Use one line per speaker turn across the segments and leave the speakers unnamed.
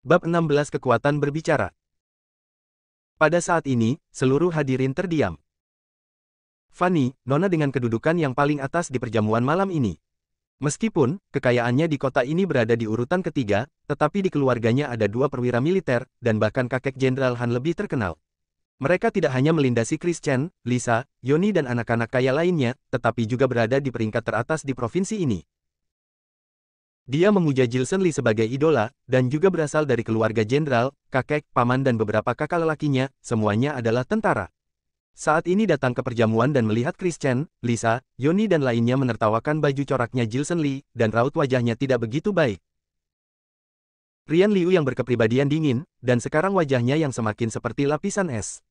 Bab 16 Kekuatan Berbicara. Pada saat ini, seluruh hadirin terdiam. Fanny, nona dengan kedudukan yang paling atas di perjamuan malam ini. Meskipun, kekayaannya di kota ini berada di urutan ketiga, tetapi di keluarganya ada dua perwira militer, dan bahkan kakek Jenderal Han lebih terkenal. Mereka tidak hanya melindasi Chris Chen, Lisa, Yoni dan anak-anak kaya lainnya, tetapi juga berada di peringkat teratas di provinsi ini. Dia memuja Jilson Lee sebagai idola, dan juga berasal dari keluarga jenderal, kakek, paman dan beberapa kakak lelakinya, semuanya adalah tentara. Saat ini datang ke perjamuan dan melihat Chris Chen, Lisa, Yoni dan lainnya menertawakan baju coraknya Jilson Lee, dan raut wajahnya tidak begitu baik. Rian Liu yang berkepribadian dingin, dan sekarang wajahnya yang semakin seperti lapisan es.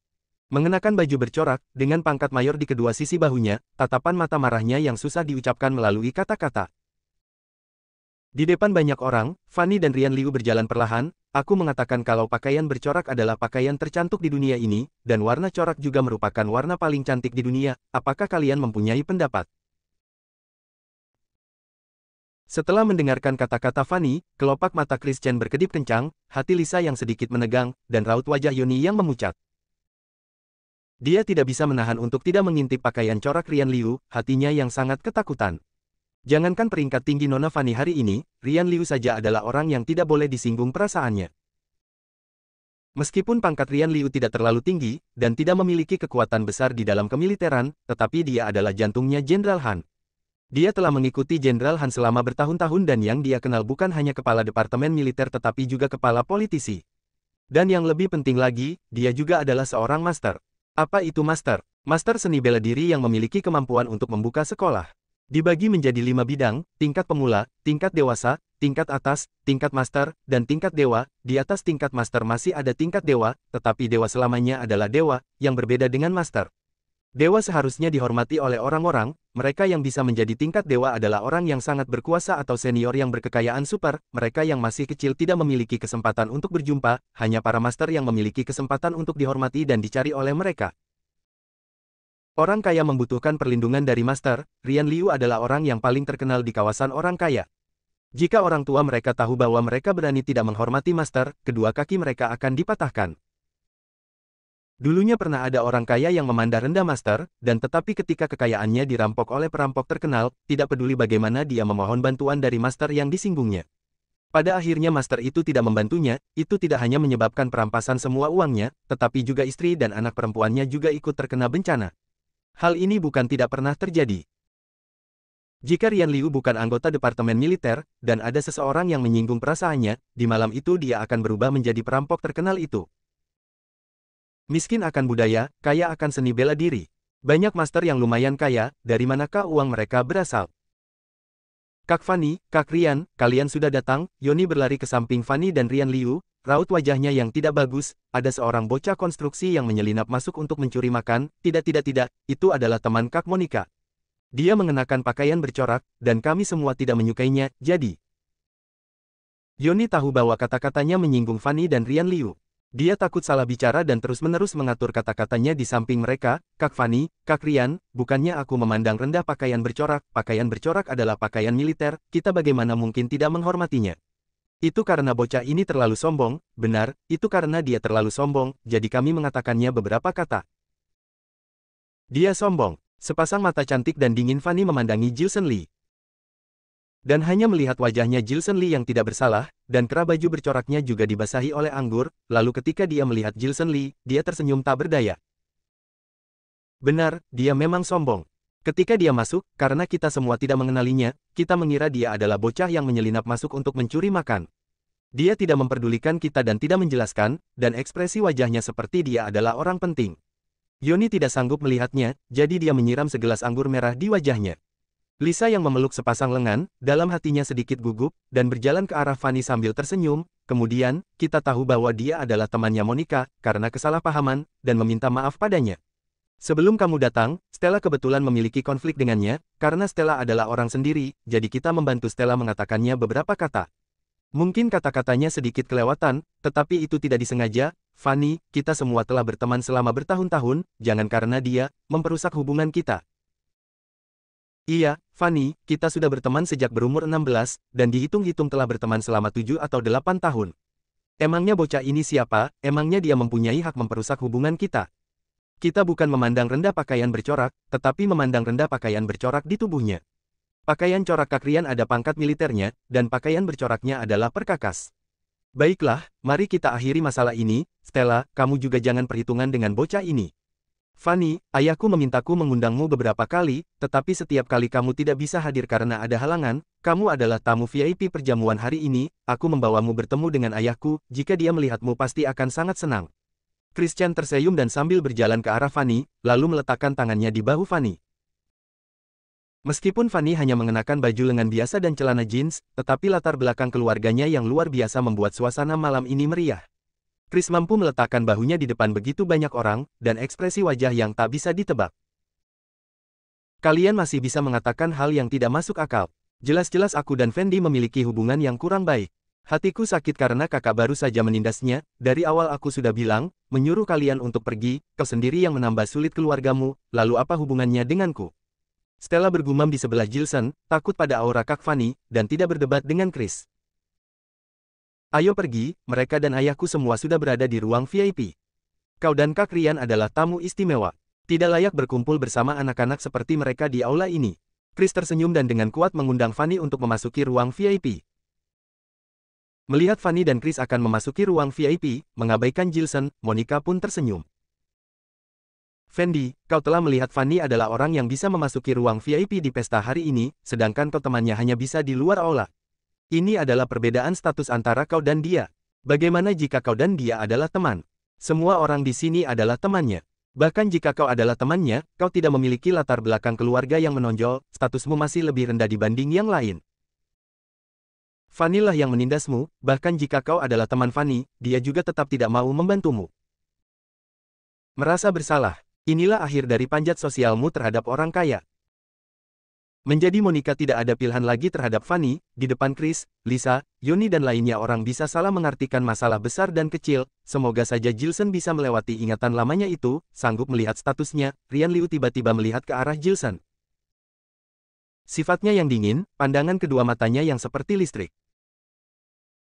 Mengenakan baju bercorak, dengan pangkat mayor di kedua sisi bahunya, tatapan mata marahnya yang susah diucapkan melalui kata-kata. Di depan banyak orang, Fanny dan Rian Liu berjalan perlahan. Aku mengatakan kalau pakaian bercorak adalah pakaian tercantik di dunia ini, dan warna corak juga merupakan warna paling cantik di dunia. Apakah kalian mempunyai pendapat? Setelah mendengarkan kata-kata Fanny, kelopak mata Chris Chen berkedip kencang, hati Lisa yang sedikit menegang, dan raut wajah Yoni yang memucat. Dia tidak bisa menahan untuk tidak mengintip pakaian corak Rian Liu, hatinya yang sangat ketakutan. Jangankan peringkat tinggi Nona Fanny hari ini, Rian Liu saja adalah orang yang tidak boleh disinggung perasaannya. Meskipun pangkat Rian Liu tidak terlalu tinggi, dan tidak memiliki kekuatan besar di dalam kemiliteran, tetapi dia adalah jantungnya Jenderal Han. Dia telah mengikuti Jenderal Han selama bertahun-tahun dan yang dia kenal bukan hanya kepala departemen militer tetapi juga kepala politisi. Dan yang lebih penting lagi, dia juga adalah seorang master. Apa itu master? Master seni bela diri yang memiliki kemampuan untuk membuka sekolah. Dibagi menjadi 5 bidang, tingkat pemula, tingkat dewasa, tingkat atas, tingkat master, dan tingkat dewa. Di atas tingkat master masih ada tingkat dewa, tetapi dewa selamanya adalah dewa, yang berbeda dengan master. Dewa seharusnya dihormati oleh orang-orang, mereka yang bisa menjadi tingkat dewa adalah orang yang sangat berkuasa atau senior yang berkekayaan super, mereka yang masih kecil tidak memiliki kesempatan untuk berjumpa, hanya para master yang memiliki kesempatan untuk dihormati dan dicari oleh mereka. Orang kaya membutuhkan perlindungan dari master. Rian Liu adalah orang yang paling terkenal di kawasan orang kaya. Jika orang tua mereka tahu bahwa mereka berani tidak menghormati master, kedua kaki mereka akan dipatahkan. Dulunya pernah ada orang kaya yang memandang rendah master, dan tetapi ketika kekayaannya dirampok oleh perampok terkenal, tidak peduli bagaimana dia memohon bantuan dari master yang disinggungnya. Pada akhirnya master itu tidak membantunya, itu tidak hanya menyebabkan perampasan semua uangnya, tetapi juga istri dan anak perempuannya juga ikut terkena bencana. Hal ini bukan tidak pernah terjadi. Jika Rian Liu bukan anggota departemen militer, dan ada seseorang yang menyinggung perasaannya, di malam itu dia akan berubah menjadi perampok terkenal itu. Miskin akan budaya, kaya akan seni bela diri. Banyak master yang lumayan kaya, dari manakah uang mereka berasal? Kak Fanny, Kak Rian, kalian sudah datang. Yoni berlari ke samping Fanny dan Rian Liu. Raut wajahnya yang tidak bagus, ada seorang bocah konstruksi yang menyelinap masuk untuk mencuri makan. Tidak, itu adalah teman Kak Monica. Dia mengenakan pakaian bercorak, dan kami semua tidak menyukainya, jadi. Yoni tahu bahwa kata-katanya menyinggung Fanny dan Rian Liu. Dia takut salah bicara dan terus-menerus mengatur kata-katanya di samping mereka. Kak Fanny, Kak Rian, bukannya aku memandang rendah pakaian bercorak adalah pakaian militer, kita bagaimana mungkin tidak menghormatinya. Itu karena bocah ini terlalu sombong, benar, itu karena dia terlalu sombong, jadi kami mengatakannya beberapa kata. Dia sombong. Sepasang mata cantik dan dingin Fanny memandangi Jilson Lee. Dan hanya melihat wajahnya Jilson Lee yang tidak bersalah, dan kerah baju bercoraknya juga dibasahi oleh anggur, lalu ketika dia melihat Jilson Lee, dia tersenyum tak berdaya. Benar, dia memang sombong. Ketika dia masuk, karena kita semua tidak mengenalinya, kita mengira dia adalah bocah yang menyelinap masuk untuk mencuri makan. Dia tidak memperdulikan kita dan tidak menjelaskan, dan ekspresi wajahnya seperti dia adalah orang penting. Yoni tidak sanggup melihatnya, jadi dia menyiram segelas anggur merah di wajahnya. Lisa yang memeluk sepasang lengan, dalam hatinya sedikit gugup, dan berjalan ke arah Fanny sambil tersenyum. Kemudian, kita tahu bahwa dia adalah temannya Monica, karena kesalahpahaman, dan meminta maaf padanya. Sebelum kamu datang, Stella kebetulan memiliki konflik dengannya, karena Stella adalah orang sendiri, jadi kita membantu Stella mengatakannya beberapa kata. Mungkin kata-katanya sedikit kelewatan, tetapi itu tidak disengaja. Fanny, kita semua telah berteman selama bertahun-tahun, jangan karena dia memperusak hubungan kita. Iya, Fanny, kita sudah berteman sejak berumur 16, dan dihitung-hitung telah berteman selama 7 atau 8 tahun. Emangnya bocah ini siapa? Emangnya dia mempunyai hak memperusak hubungan kita? Kita bukan memandang rendah pakaian bercorak, tetapi memandang rendah pakaian bercorak di tubuhnya. Pakaian corak Kak Rian ada pangkat militernya, dan pakaian bercoraknya adalah perkakas. Baiklah, mari kita akhiri masalah ini. Stella, kamu juga jangan perhitungan dengan bocah ini. Fanny, ayahku memintaku mengundangmu beberapa kali, tetapi setiap kali kamu tidak bisa hadir karena ada halangan. Kamu adalah tamu VIP perjamuan hari ini, aku membawamu bertemu dengan ayahku, jika dia melihatmu pasti akan sangat senang. Christian tersenyum dan sambil berjalan ke arah Fanny, lalu meletakkan tangannya di bahu Fanny. Meskipun Fanny hanya mengenakan baju lengan biasa dan celana jeans, tetapi latar belakang keluarganya yang luar biasa membuat suasana malam ini meriah. Chris mampu meletakkan bahunya di depan begitu banyak orang, dan ekspresi wajah yang tak bisa ditebak. Kalian masih bisa mengatakan hal yang tidak masuk akal. Jelas-jelas aku dan Fendi memiliki hubungan yang kurang baik. Hatiku sakit karena kakak baru saja menindasnya. Dari awal aku sudah bilang, menyuruh kalian untuk pergi, kau sendiri yang menambah sulit keluargamu, lalu apa hubungannya denganku? Stella bergumam di sebelah Jilson, takut pada aura Kak Fanny, dan tidak berdebat dengan Chris. Ayo pergi, mereka dan ayahku semua sudah berada di ruang VIP. Kau dan Kak Rian adalah tamu istimewa. Tidak layak berkumpul bersama anak-anak seperti mereka di aula ini. Chris tersenyum dan dengan kuat mengundang Fanny untuk memasuki ruang VIP. Melihat Fanny dan Chris akan memasuki ruang VIP, mengabaikan Jilson, Monica pun tersenyum. Fendi, kau telah melihat Fanny adalah orang yang bisa memasuki ruang VIP di pesta hari ini, sedangkan kau temannya hanya bisa di luar aula. Ini adalah perbedaan status antara kau dan dia. Bagaimana jika kau dan dia adalah teman? Semua orang di sini adalah temannya. Bahkan jika kau adalah temannya, kau tidak memiliki latar belakang keluarga yang menonjol, statusmu masih lebih rendah dibanding yang lain. Fanny lah yang menindasmu, bahkan jika kau adalah teman Fanny, dia juga tetap tidak mau membantumu. Merasa bersalah, inilah akhir dari panjat sosialmu terhadap orang kaya. Menjadi Monica tidak ada pilihan lagi terhadap Fanny, di depan Chris, Lisa, Yoni dan lainnya orang bisa salah mengartikan masalah besar dan kecil, semoga saja Jilson bisa melewati ingatan lamanya itu, sanggup melihat statusnya. Rian Liu tiba-tiba melihat ke arah Jilson. Sifatnya yang dingin, pandangan kedua matanya yang seperti listrik.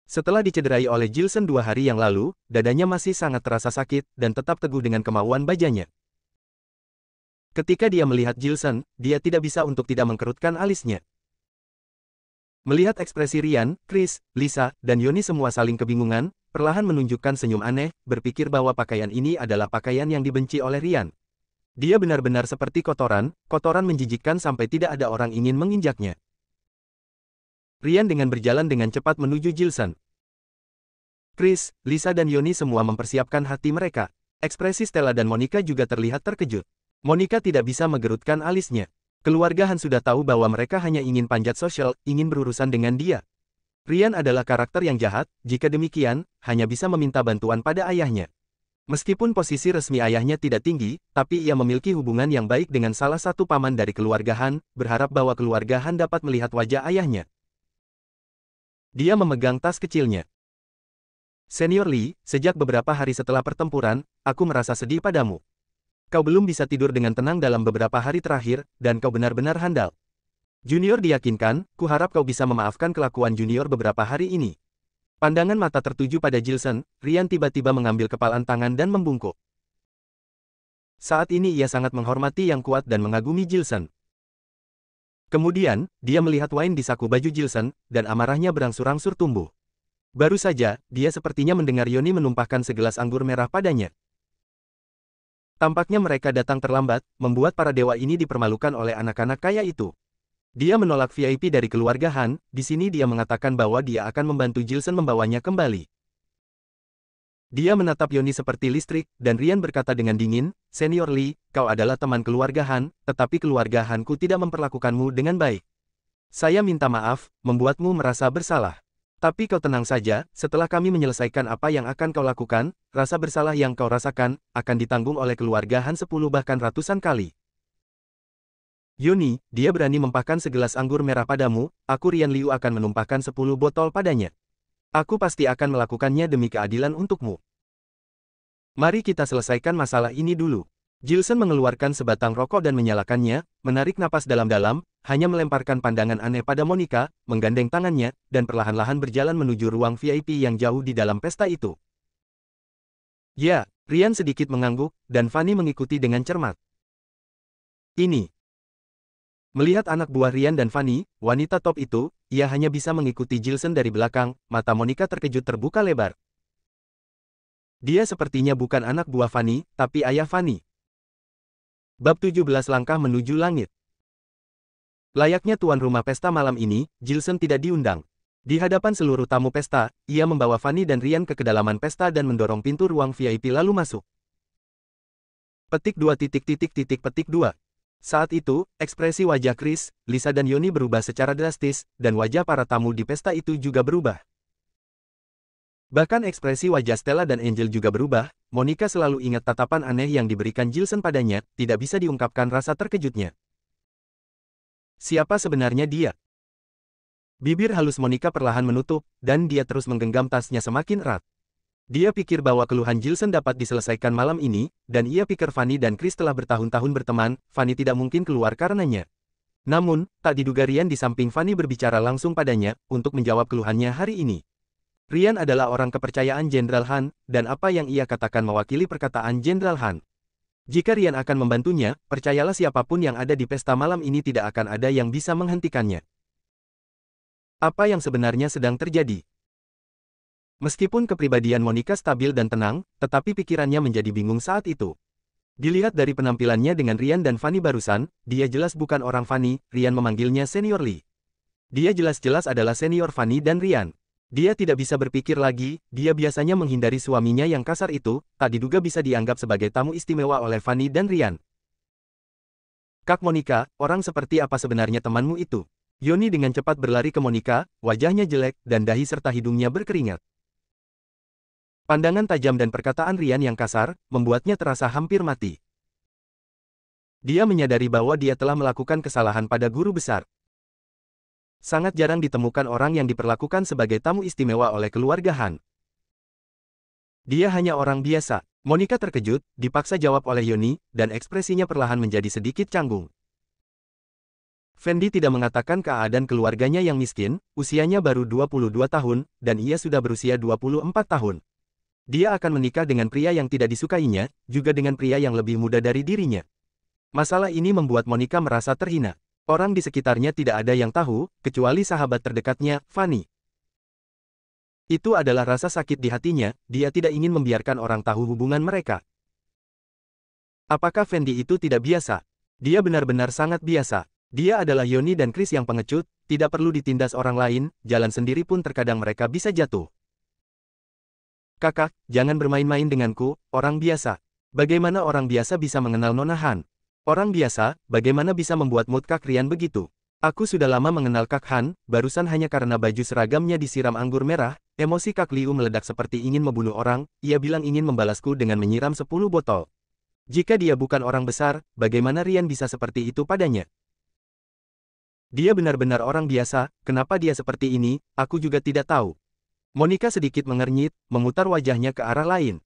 Setelah dicederai oleh Jilson 2 hari yang lalu, dadanya masih sangat terasa sakit, dan tetap teguh dengan kemauan bajanya. Ketika dia melihat Jilson, dia tidak bisa untuk tidak mengkerutkan alisnya. Melihat ekspresi Rian, Chris, Lisa, dan Yoni semua saling kebingungan, perlahan menunjukkan senyum aneh, berpikir bahwa pakaian ini adalah pakaian yang dibenci oleh Rian. Dia benar-benar seperti kotoran, kotoran menjijikkan sampai tidak ada orang ingin menginjaknya. Rian dengan berjalan dengan cepat menuju Jilson. Chris, Lisa dan Yoni semua mempersiapkan hati mereka. Ekspresi Stella dan Monica juga terlihat terkejut. Monica tidak bisa menggerutkan alisnya. Keluarga Han sudah tahu bahwa mereka hanya ingin panjat sosial, ingin berurusan dengan dia. Rian adalah karakter yang jahat, jika demikian, hanya bisa meminta bantuan pada ayahnya. Meskipun posisi resmi ayahnya tidak tinggi, tapi ia memiliki hubungan yang baik dengan salah satu paman dari keluarga Han, berharap bahwa keluarga Han dapat melihat wajah ayahnya. Dia memegang tas kecilnya. Senior Lee, sejak beberapa hari setelah pertempuran, aku merasa sedih padamu. Kau belum bisa tidur dengan tenang dalam beberapa hari terakhir, dan kau benar-benar handal. Junior diyakinkan, kuharap kau bisa memaafkan kelakuan Junior beberapa hari ini. Pandangan mata tertuju pada Jilson, Rian tiba-tiba mengambil kepalan tangan dan membungkuk. Saat ini ia sangat menghormati yang kuat dan mengagumi Jilson. Kemudian, dia melihat wine di saku baju Jilson, dan amarahnya berangsur-angsur tumbuh. Baru saja, dia sepertinya mendengar Yoni menumpahkan segelas anggur merah padanya. Tampaknya mereka datang terlambat, membuat para dewa ini dipermalukan oleh anak-anak kaya itu. Dia menolak VIP dari keluarga Han, di sini dia mengatakan bahwa dia akan membantu Jilson membawanya kembali. Dia menatap Yoni seperti listrik, dan Rian berkata dengan dingin, Senior Lee, kau adalah teman keluarga Han, tetapi keluarga Hanku tidak memperlakukanmu dengan baik. Saya minta maaf, membuatmu merasa bersalah. Tapi kau tenang saja, setelah kami menyelesaikan apa yang akan kau lakukan, rasa bersalah yang kau rasakan, akan ditanggung oleh keluarga Han 10 bahkan ratusan kali. Yoni, dia berani mempahkan segelas anggur merah padamu, aku Rian Liu akan menumpahkan 10 botol padanya. Aku pasti akan melakukannya demi keadilan untukmu. Mari kita selesaikan masalah ini dulu. Gilson mengeluarkan sebatang rokok dan menyalakannya, menarik napas dalam-dalam, hanya melemparkan pandangan aneh pada Monica, menggandeng tangannya, dan perlahan-lahan berjalan menuju ruang VIP yang jauh di dalam pesta itu. Ya, Ryan sedikit mengangguk, dan Fanny mengikuti dengan cermat. Ini. Melihat anak buah Ryan dan Fanny, wanita top itu, ia hanya bisa mengikuti Gilson dari belakang, mata Monica terkejut terbuka lebar. Dia sepertinya bukan anak buah Fanny, tapi ayah Fanny. Bab 17 Langkah Menuju Langit. Layaknya tuan rumah pesta malam ini, Gilson tidak diundang. Di hadapan seluruh tamu pesta, ia membawa Fanny dan Ryan ke kedalaman pesta dan mendorong pintu ruang VIP lalu masuk. Petik 2. Saat itu, ekspresi wajah Chris, Lisa dan Yoni berubah secara drastis, dan wajah para tamu di pesta itu juga berubah. Bahkan ekspresi wajah Stella dan Angel juga berubah. Monica selalu ingat tatapan aneh yang diberikan Gilson padanya, tidak bisa diungkapkan rasa terkejutnya. Siapa sebenarnya dia? Bibir halus Monica perlahan menutup, dan dia terus menggenggam tasnya semakin erat. Dia pikir bahwa keluhan Gilson dapat diselesaikan malam ini, dan ia pikir Fanny dan Chris telah bertahun-tahun berteman, Fanny tidak mungkin keluar karenanya. Namun, tak diduga Ryan di samping Fanny berbicara langsung padanya, untuk menjawab keluhannya hari ini. Ryan adalah orang kepercayaan Jenderal Han, dan apa yang ia katakan mewakili perkataan Jenderal Han. Jika Ryan akan membantunya, percayalah siapapun yang ada di pesta malam ini tidak akan ada yang bisa menghentikannya. Apa yang sebenarnya sedang terjadi? Meskipun kepribadian Monica stabil dan tenang, tetapi pikirannya menjadi bingung saat itu. Dilihat dari penampilannya dengan Ryan dan Fanny barusan, dia jelas bukan orang Fanny, Ryan memanggilnya Senior Lee. Dia jelas-jelas adalah senior Fanny dan Ryan. Dia tidak bisa berpikir lagi, dia biasanya menghindari suaminya yang kasar itu, tak diduga bisa dianggap sebagai tamu istimewa oleh Fanny dan Ryan. Kak Monica, orang seperti apa sebenarnya temanmu itu? Yoni dengan cepat berlari ke Monica, wajahnya jelek, dan dahi serta hidungnya berkeringat. Pandangan tajam dan perkataan Ryan yang kasar, membuatnya terasa hampir mati. Dia menyadari bahwa dia telah melakukan kesalahan pada guru besar. Sangat jarang ditemukan orang yang diperlakukan sebagai tamu istimewa oleh keluarga Han. Dia hanya orang biasa. Monica terkejut, dipaksa jawab oleh Yoni, dan ekspresinya perlahan menjadi sedikit canggung. Fendi tidak mengatakan keadaan keluarganya yang miskin, usianya baru 22 tahun, dan ia sudah berusia 24 tahun. Dia akan menikah dengan pria yang tidak disukainya, juga dengan pria yang lebih muda dari dirinya. Masalah ini membuat Monica merasa terhina. Orang di sekitarnya tidak ada yang tahu, kecuali sahabat terdekatnya, Fanny. Itu adalah rasa sakit di hatinya, dia tidak ingin membiarkan orang tahu hubungan mereka. Apakah Fendi itu tidak biasa? Dia benar-benar sangat biasa. Dia adalah Yoni dan Chris yang pengecut, tidak perlu ditindas orang lain, jalan sendiri pun terkadang mereka bisa jatuh. Kakak, jangan bermain-main denganku, orang biasa. Bagaimana orang biasa bisa mengenal Nona Han? Orang biasa, bagaimana bisa membuat mood Kak Ryan begitu? Aku sudah lama mengenal Kak Han, barusan hanya karena baju seragamnya disiram anggur merah, emosi Kak Liu meledak seperti ingin membunuh orang, ia bilang ingin membalasku dengan menyiram 10 botol. Jika dia bukan orang besar, bagaimana Ryan bisa seperti itu padanya? Dia benar-benar orang biasa, kenapa dia seperti ini, aku juga tidak tahu. Monica sedikit mengernyit, memutar wajahnya ke arah lain.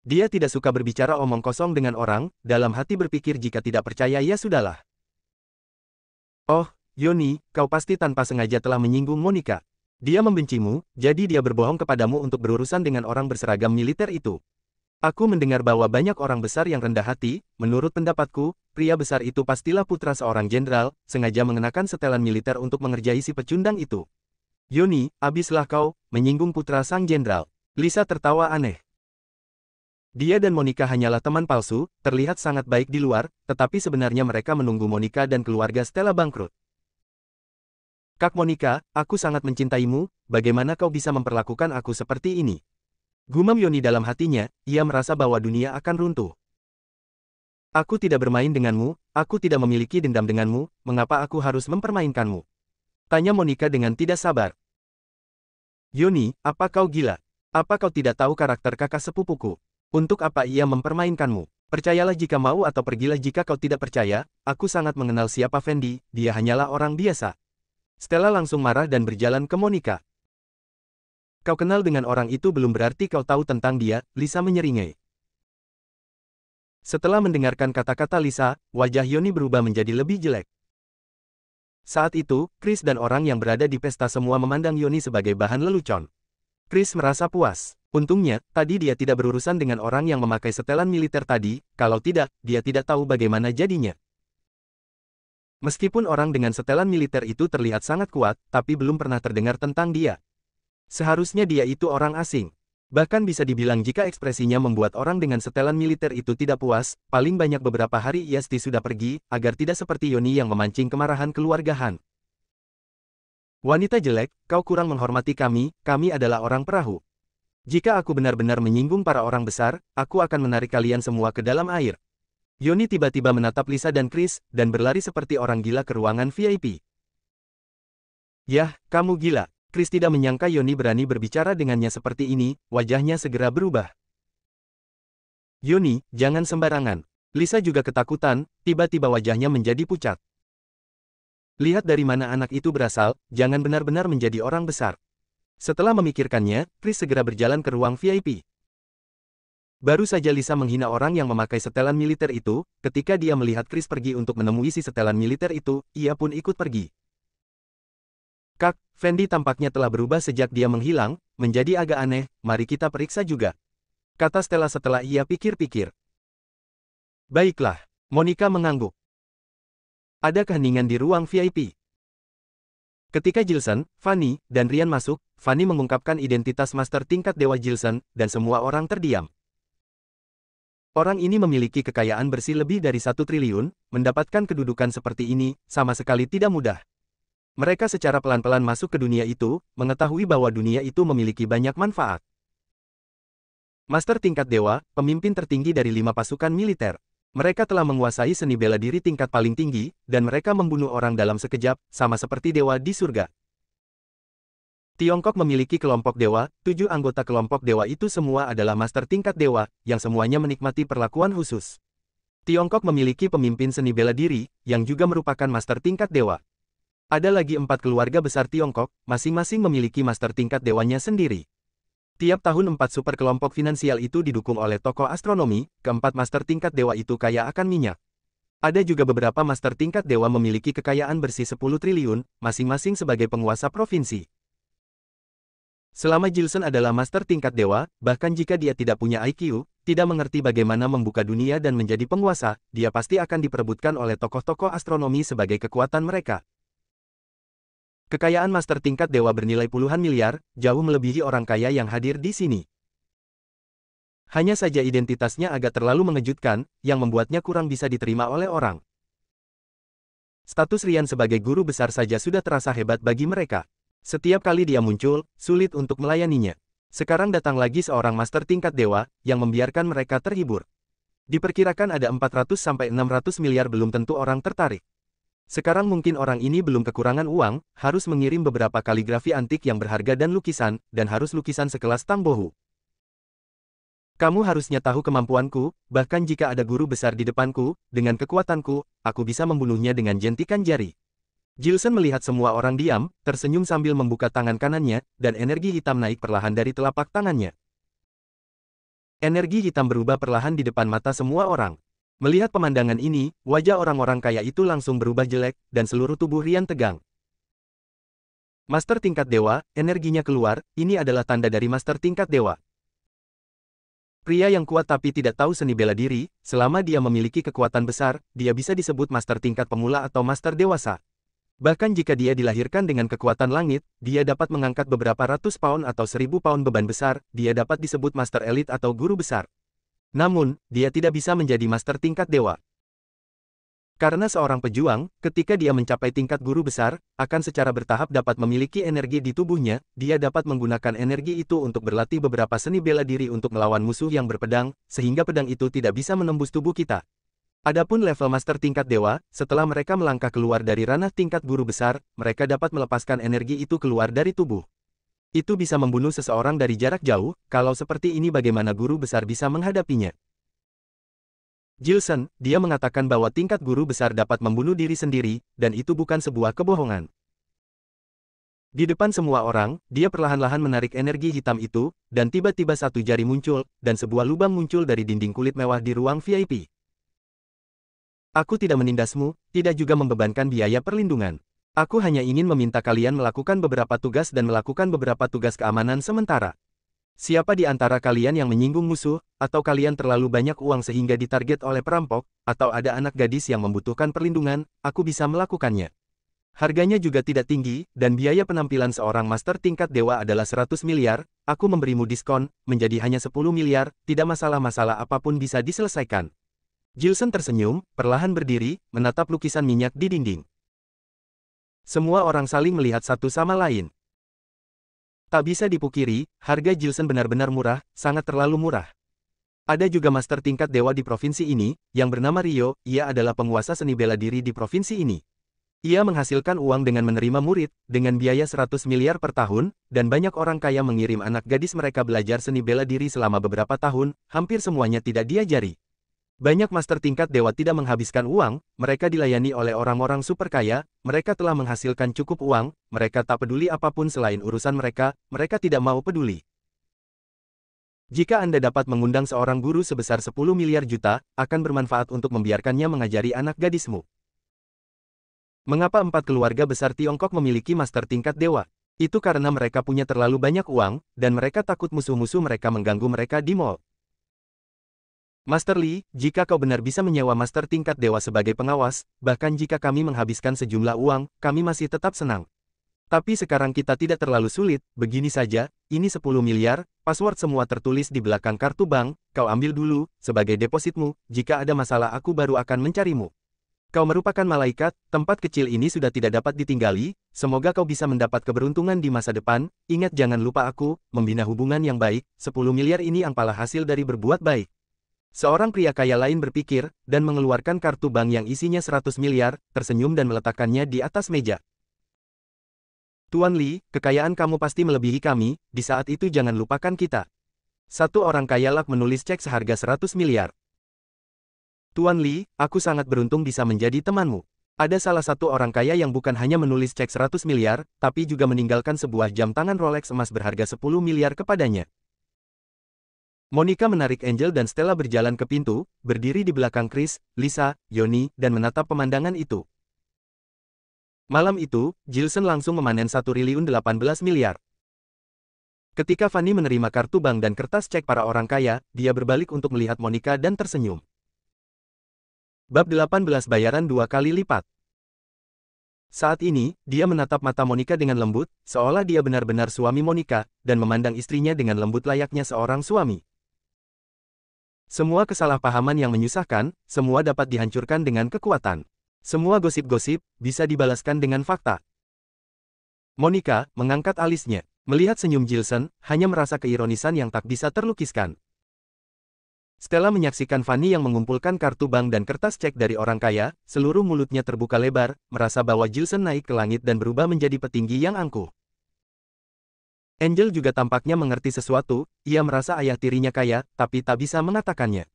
Dia tidak suka berbicara omong kosong dengan orang, dalam hati berpikir jika tidak percaya ya sudahlah. Oh, Yoni, kau pasti tanpa sengaja telah menyinggung Monica. Dia membencimu, jadi dia berbohong kepadamu untuk berurusan dengan orang berseragam militer itu. Aku mendengar bahwa banyak orang besar yang rendah hati, menurut pendapatku, pria besar itu pastilah putra seorang jenderal, sengaja mengenakan setelan militer untuk mengerjai si pecundang itu. Yoni, abislah kau, menyinggung putra sang jenderal. Lisa tertawa aneh. Dia dan Monica hanyalah teman palsu, terlihat sangat baik di luar, tetapi sebenarnya mereka menunggu Monica dan keluarga Stella bangkrut. Kak Monica, aku sangat mencintaimu, bagaimana kau bisa memperlakukan aku seperti ini? Gumam Yoni dalam hatinya, ia merasa bahwa dunia akan runtuh. Aku tidak bermain denganmu, aku tidak memiliki dendam denganmu, mengapa aku harus mempermainkanmu? Tanya Monica dengan tidak sabar. Yoni, apa kau gila? Apa kau tidak tahu karakter kakak sepupuku? Untuk apa ia mempermainkanmu? Percayalah jika mau atau pergilah jika kau tidak percaya, aku sangat mengenal siapa Fendi, dia hanyalah orang biasa. Stella langsung marah dan berjalan ke Monica. Kau kenal dengan orang itu belum berarti kau tahu tentang dia, Lisa menyeringai. Setelah mendengarkan kata-kata Lisa, wajah Yoni berubah menjadi lebih jelek. Saat itu, Chris dan orang yang berada di pesta semua memandang Yoni sebagai bahan lelucon. Chris merasa puas. Untungnya, tadi dia tidak berurusan dengan orang yang memakai setelan militer tadi, kalau tidak, dia tidak tahu bagaimana jadinya. Meskipun orang dengan setelan militer itu terlihat sangat kuat, tapi belum pernah terdengar tentang dia. Seharusnya dia itu orang asing. Bahkan bisa dibilang jika ekspresinya membuat orang dengan setelan militer itu tidak puas, paling banyak beberapa hari ia sudah pergi, agar tidak seperti Yoni yang memancing kemarahan keluarga Han. Wanita jelek, kau kurang menghormati kami adalah orang perahu. Jika aku benar-benar menyinggung para orang besar, aku akan menarik kalian semua ke dalam air. Yoni tiba-tiba menatap Lisa dan Chris, dan berlari seperti orang gila ke ruangan VIP. Yah, kamu gila. Chris tidak menyangka Yoni berani berbicara dengannya seperti ini, wajahnya segera berubah. Yoni, jangan sembarangan. Lisa juga ketakutan, tiba-tiba wajahnya menjadi pucat. Lihat dari mana anak itu berasal, jangan benar-benar menjadi orang besar. Setelah memikirkannya, Chris segera berjalan ke ruang VIP. Baru saja Lisa menghina orang yang memakai setelan militer itu, ketika dia melihat Chris pergi untuk menemui si setelan militer itu, ia pun ikut pergi. Kak, Fendi tampaknya telah berubah sejak dia menghilang, menjadi agak aneh, mari kita periksa juga. Kata Stella setelah ia pikir-pikir. Baiklah, Monica mengangguk. Ada keheningan di ruang VIP. Ketika Jilson, Fanny, dan Ryan masuk, Fanny mengungkapkan identitas master tingkat Dewa Jilson, dan semua orang terdiam. Orang ini memiliki kekayaan bersih lebih dari 1 triliun, mendapatkan kedudukan seperti ini, sama sekali tidak mudah. Mereka secara pelan-pelan masuk ke dunia itu, mengetahui bahwa dunia itu memiliki banyak manfaat. Master tingkat dewa, pemimpin tertinggi dari 5 pasukan militer. Mereka telah menguasai seni bela diri tingkat paling tinggi, dan mereka membunuh orang dalam sekejap, sama seperti dewa di surga. Tiongkok memiliki kelompok dewa, 7 anggota kelompok dewa itu semua adalah master tingkat dewa, yang semuanya menikmati perlakuan khusus. Tiongkok memiliki pemimpin seni bela diri, yang juga merupakan master tingkat dewa. Ada lagi 4 keluarga besar Tiongkok, masing-masing memiliki master tingkat dewanya sendiri. Tiap tahun 4 super kelompok finansial itu didukung oleh tokoh astronomi, keempat master tingkat dewa itu kaya akan minyak. Ada juga beberapa master tingkat dewa memiliki kekayaan bersih 10 triliun, masing-masing sebagai penguasa provinsi. Selama Jilson adalah master tingkat dewa, bahkan jika dia tidak punya IQ, tidak mengerti bagaimana membuka dunia dan menjadi penguasa, dia pasti akan diperebutkan oleh tokoh-tokoh astronomi sebagai kekuatan mereka. Kekayaan master tingkat dewa bernilai puluhan miliar, jauh melebihi orang kaya yang hadir di sini. Hanya saja identitasnya agak terlalu mengejutkan, yang membuatnya kurang bisa diterima oleh orang. Status Ryan sebagai guru besar saja sudah terasa hebat bagi mereka. Setiap kali dia muncul, sulit untuk melayaninya. Sekarang datang lagi seorang master tingkat dewa, yang membiarkan mereka terhibur. Diperkirakan ada 400-600 miliar belum tentu orang tertarik. Sekarang mungkin orang ini belum kekurangan uang, harus mengirim beberapa kaligrafi antik yang berharga dan harus lukisan sekelas Tang Bohu. Kamu harusnya tahu kemampuanku, bahkan jika ada guru besar di depanku, dengan kekuatanku, aku bisa membunuhnya dengan jentikan jari. Jilson melihat semua orang diam, tersenyum sambil membuka tangan kanannya, dan energi hitam naik perlahan dari telapak tangannya. Energi hitam berubah perlahan di depan mata semua orang. Melihat pemandangan ini, wajah orang-orang kaya itu langsung berubah jelek, dan seluruh tubuh Ryan tegang. Master tingkat dewa, energinya keluar, ini adalah tanda dari master tingkat dewa. Pria yang kuat tapi tidak tahu seni bela diri, selama dia memiliki kekuatan besar, dia bisa disebut master tingkat pemula atau master dewasa. Bahkan jika dia dilahirkan dengan kekuatan langit, dia dapat mengangkat beberapa ratus pound atau 1000 pound beban besar, dia dapat disebut master elit atau guru besar. Namun, dia tidak bisa menjadi master tingkat dewa. Karena seorang pejuang, ketika dia mencapai tingkat guru besar, akan secara bertahap dapat memiliki energi di tubuhnya, dia dapat menggunakan energi itu untuk berlatih beberapa seni bela diri untuk melawan musuh yang berpedang, sehingga pedang itu tidak bisa menembus tubuh kita. Adapun level master tingkat dewa, setelah mereka melangkah keluar dari ranah tingkat guru besar, mereka dapat melepaskan energi itu keluar dari tubuh. Itu bisa membunuh seseorang dari jarak jauh, kalau seperti ini bagaimana guru besar bisa menghadapinya? Jilson, dia mengatakan bahwa tingkat guru besar dapat membunuh diri sendiri, dan itu bukan sebuah kebohongan. Di depan semua orang, dia perlahan-lahan menarik energi hitam itu, dan tiba-tiba satu jari muncul, dan sebuah lubang muncul dari dinding kulit mewah di ruang VIP. Aku tidak menindasmu, tidak juga membebankan biaya perlindungan. Aku hanya ingin meminta kalian melakukan beberapa tugas dan melakukan beberapa tugas keamanan sementara. Siapa di antara kalian yang menyinggung musuh, atau kalian terlalu banyak uang sehingga ditarget oleh perampok, atau ada anak gadis yang membutuhkan perlindungan, aku bisa melakukannya. Harganya juga tidak tinggi, dan biaya penampilan seorang master tingkat dewa adalah 100 miliar, aku memberimu diskon, menjadi hanya 10 miliar, tidak masalah-masalah apapun bisa diselesaikan. Jilson tersenyum, perlahan berdiri, menatap lukisan minyak di dinding. Semua orang saling melihat satu sama lain. Tak bisa dipungkiri, harga Jilson benar-benar murah, sangat terlalu murah. Ada juga master tingkat dewa di provinsi ini, yang bernama Rio, ia adalah penguasa seni bela diri di provinsi ini. Ia menghasilkan uang dengan menerima murid, dengan biaya 100 miliar per tahun, dan banyak orang kaya mengirim anak gadis mereka belajar seni bela diri selama beberapa tahun, hampir semuanya tidak diajari. Banyak master tingkat dewa tidak menghabiskan uang, mereka dilayani oleh orang-orang super kaya, mereka telah menghasilkan cukup uang, mereka tak peduli apapun selain urusan mereka, mereka tidak mau peduli. Jika Anda dapat mengundang seorang guru sebesar 10 miliar juta, akan bermanfaat untuk membiarkannya mengajari anak gadismu. Mengapa 4 keluarga besar Tiongkok memiliki master tingkat dewa? Itu karena mereka punya terlalu banyak uang, dan mereka takut musuh-musuh mereka mengganggu mereka di mall. Master Li, jika kau benar bisa menyewa master tingkat dewa sebagai pengawas, bahkan jika kami menghabiskan sejumlah uang, kami masih tetap senang. Tapi sekarang kita tidak terlalu sulit, begini saja, ini 10 miliar, password semua tertulis di belakang kartu bank, kau ambil dulu, sebagai depositmu, jika ada masalah aku baru akan mencarimu. Kau merupakan malaikat, tempat kecil ini sudah tidak dapat ditinggali, semoga kau bisa mendapat keberuntungan di masa depan, ingat jangan lupa aku, membina hubungan yang baik, 10 miliar ini apalah hasil dari berbuat baik. Seorang pria kaya lain berpikir, dan mengeluarkan kartu bank yang isinya 100 miliar, tersenyum dan meletakkannya di atas meja. Tuan Li, kekayaan kamu pasti melebihi kami, di saat itu jangan lupakan kita. Satu orang kaya lak menulis cek seharga 100 miliar. Tuan Li, aku sangat beruntung bisa menjadi temanmu. Ada salah satu orang kaya yang bukan hanya menulis cek 100 miliar, tapi juga meninggalkan sebuah jam tangan Rolex emas berharga 10 miliar kepadanya. Monica menarik Angel dan Stella berjalan ke pintu, berdiri di belakang Chris, Lisa, Yoni, dan menatap pemandangan itu. Malam itu, Jilson langsung memanen 1,18 triliun. Ketika Fanny menerima kartu bank dan kertas cek para orang kaya, dia berbalik untuk melihat Monica dan tersenyum. Bab 18 bayaran 2 kali lipat. Saat ini, dia menatap mata Monica dengan lembut, seolah dia benar-benar suami Monica, dan memandang istrinya dengan lembut layaknya seorang suami. Semua kesalahpahaman yang menyusahkan, semua dapat dihancurkan dengan kekuatan. Semua gosip-gosip, bisa dibalaskan dengan fakta. Monica mengangkat alisnya. Melihat senyum Jilson, hanya merasa keironisan yang tak bisa terlukiskan. Stella menyaksikan Fanny yang mengumpulkan kartu bank dan kertas cek dari orang kaya, seluruh mulutnya terbuka lebar, merasa bahwa Jilson naik ke langit dan berubah menjadi petinggi yang angkuh. Angel juga tampaknya mengerti sesuatu, ia merasa ayah tirinya kaya, tapi tak bisa mengatakannya.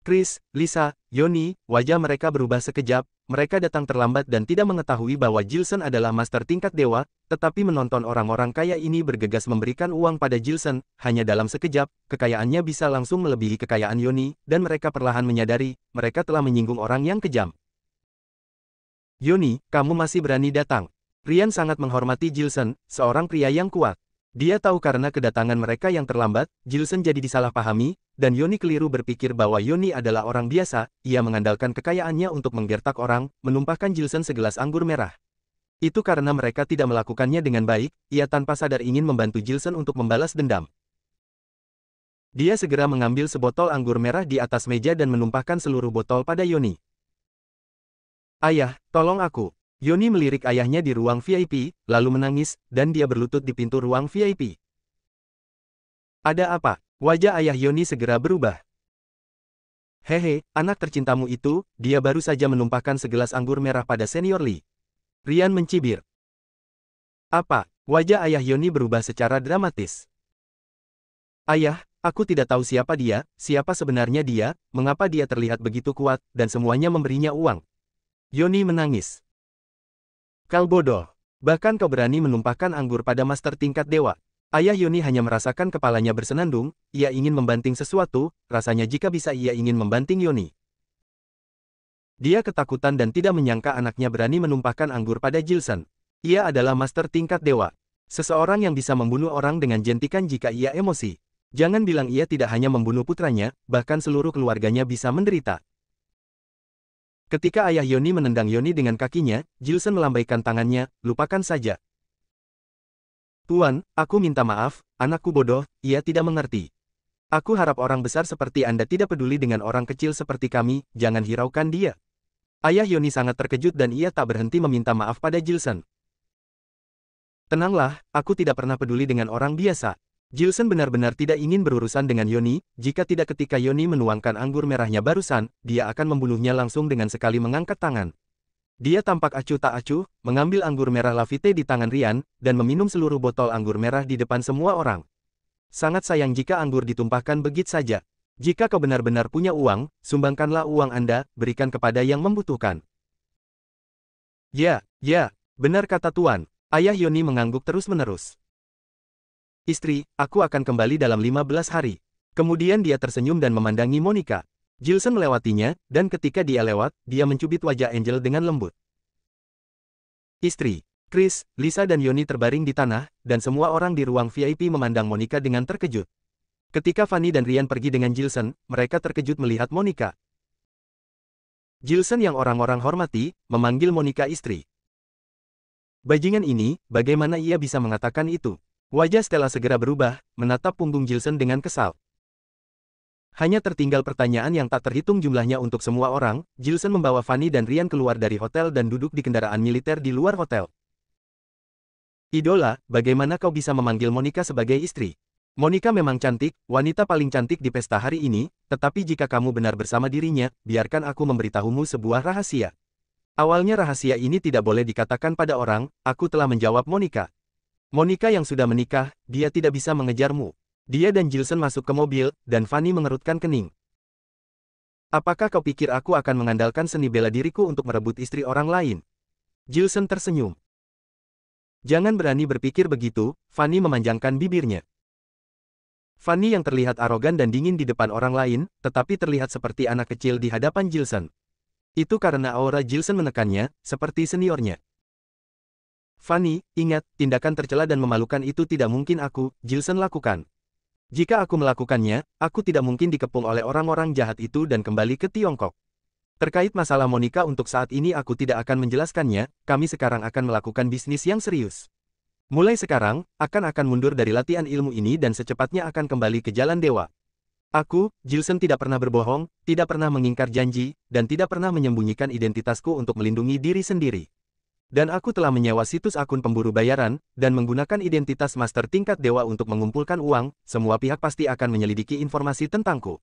Chris, Lisa, Yoni, wajah mereka berubah sekejap, mereka datang terlambat dan tidak mengetahui bahwa Jilson adalah master tingkat dewa, tetapi menonton orang-orang kaya ini bergegas memberikan uang pada Jilson, hanya dalam sekejap, kekayaannya bisa langsung melebihi kekayaan Yoni, dan mereka perlahan menyadari, mereka telah menyinggung orang yang kejam. Yoni, kamu masih berani datang. Ryan sangat menghormati Jilson, seorang pria yang kuat. Dia tahu karena kedatangan mereka yang terlambat, Jilson jadi disalahpahami, dan Yoni keliru berpikir bahwa Yoni adalah orang biasa, ia mengandalkan kekayaannya untuk menggertak orang, menumpahkan Jilson segelas anggur merah. Itu karena mereka tidak melakukannya dengan baik, ia tanpa sadar ingin membantu Jilson untuk membalas dendam. Dia segera mengambil sebotol anggur merah di atas meja dan menumpahkan seluruh botol pada Yoni. Ayah, tolong aku. Yoni melirik ayahnya di ruang VIP, lalu menangis, dan dia berlutut di pintu ruang VIP. Ada apa? Wajah ayah Yoni segera berubah. Hehe, anak tercintamu itu, dia baru saja menumpahkan segelas anggur merah pada senior Lee. Ryan mencibir. Apa? Wajah ayah Yoni berubah secara dramatis. Ayah, aku tidak tahu siapa dia, siapa sebenarnya dia, mengapa dia terlihat begitu kuat, dan semuanya memberinya uang. Yoni menangis. Kau bodoh. Bahkan kau berani menumpahkan anggur pada master tingkat dewa. Ayah Yoni hanya merasakan kepalanya bersenandung, ia ingin membanting sesuatu, rasanya jika bisa ia ingin membanting Yoni. Dia ketakutan dan tidak menyangka anaknya berani menumpahkan anggur pada Jilson. Ia adalah master tingkat dewa. Seseorang yang bisa membunuh orang dengan jentikan jika ia emosi. Jangan bilang ia tidak hanya membunuh putranya, bahkan seluruh keluarganya bisa menderita. Ketika ayah Yoni menendang Yoni dengan kakinya, Jilson melambaikan tangannya, lupakan saja. Tuan, aku minta maaf, anakku bodoh, ia tidak mengerti. Aku harap orang besar seperti Anda tidak peduli dengan orang kecil seperti kami, jangan hiraukan dia. Ayah Yoni sangat terkejut dan ia tak berhenti meminta maaf pada Jilson. Tenanglah, aku tidak pernah peduli dengan orang biasa. Jilson benar-benar tidak ingin berurusan dengan Yoni, jika tidak ketika Yoni menuangkan anggur merahnya barusan, dia akan membunuhnya langsung dengan sekali mengangkat tangan. Dia tampak acuh tak acuh, mengambil anggur merah Lafite di tangan Rian, dan meminum seluruh botol anggur merah di depan semua orang. Sangat sayang jika anggur ditumpahkan begitu saja. Jika kau benar-benar punya uang, sumbangkanlah uang Anda, berikan kepada yang membutuhkan. Ya, benar kata Tuan. Ayah Yoni mengangguk terus-menerus. Istri, aku akan kembali dalam 15 hari. Kemudian dia tersenyum dan memandangi Monica. Jilson melewatinya, dan ketika dia lewat, dia mencubit wajah Angel dengan lembut. Istri, Chris, Lisa dan Yoni terbaring di tanah, dan semua orang di ruang VIP memandang Monica dengan terkejut. Ketika Fanny dan Rian pergi dengan Jilson, mereka terkejut melihat Monica. Jilson yang orang-orang hormati, memanggil Monica istri. Bajingan ini, bagaimana ia bisa mengatakan itu? Wajah Stella segera berubah, menatap punggung Jilson dengan kesal. Hanya tertinggal pertanyaan yang tak terhitung jumlahnya untuk semua orang, Jilson membawa Fanny dan Rian keluar dari hotel dan duduk di kendaraan militer di luar hotel. Idola, bagaimana kau bisa memanggil Monica sebagai istri? Monica memang cantik, wanita paling cantik di pesta hari ini, tetapi jika kamu benar bersama dirinya, biarkan aku memberitahumu sebuah rahasia. Awalnya rahasia ini tidak boleh dikatakan pada orang, aku telah menjawab Monica. Monica yang sudah menikah, dia tidak bisa mengejarmu. Dia dan Jilson masuk ke mobil, dan Fanny mengerutkan kening. Apakah kau pikir aku akan mengandalkan seni bela diriku untuk merebut istri orang lain? Jilson tersenyum. Jangan berani berpikir begitu, Fanny memanjangkan bibirnya. Fanny yang terlihat arogan dan dingin di depan orang lain, tetapi terlihat seperti anak kecil di hadapan Jilson. Itu karena aura Jilson menekannya, seperti seniornya. Fanny, ingat, tindakan tercela dan memalukan itu tidak mungkin aku, Jilson lakukan. Jika aku melakukannya, aku tidak mungkin dikepung oleh orang-orang jahat itu dan kembali ke Tiongkok. Terkait masalah Monica untuk saat ini aku tidak akan menjelaskannya, kami sekarang akan melakukan bisnis yang serius. Mulai sekarang, akan mundur dari latihan ilmu ini dan secepatnya akan kembali ke jalan dewa. Aku, Jilson tidak pernah berbohong, tidak pernah mengingkar janji, dan tidak pernah menyembunyikan identitasku untuk melindungi diri sendiri. Dan aku telah menyewa situs akun pemburu bayaran, dan menggunakan identitas master tingkat dewa untuk mengumpulkan uang, semua pihak pasti akan menyelidiki informasi tentangku.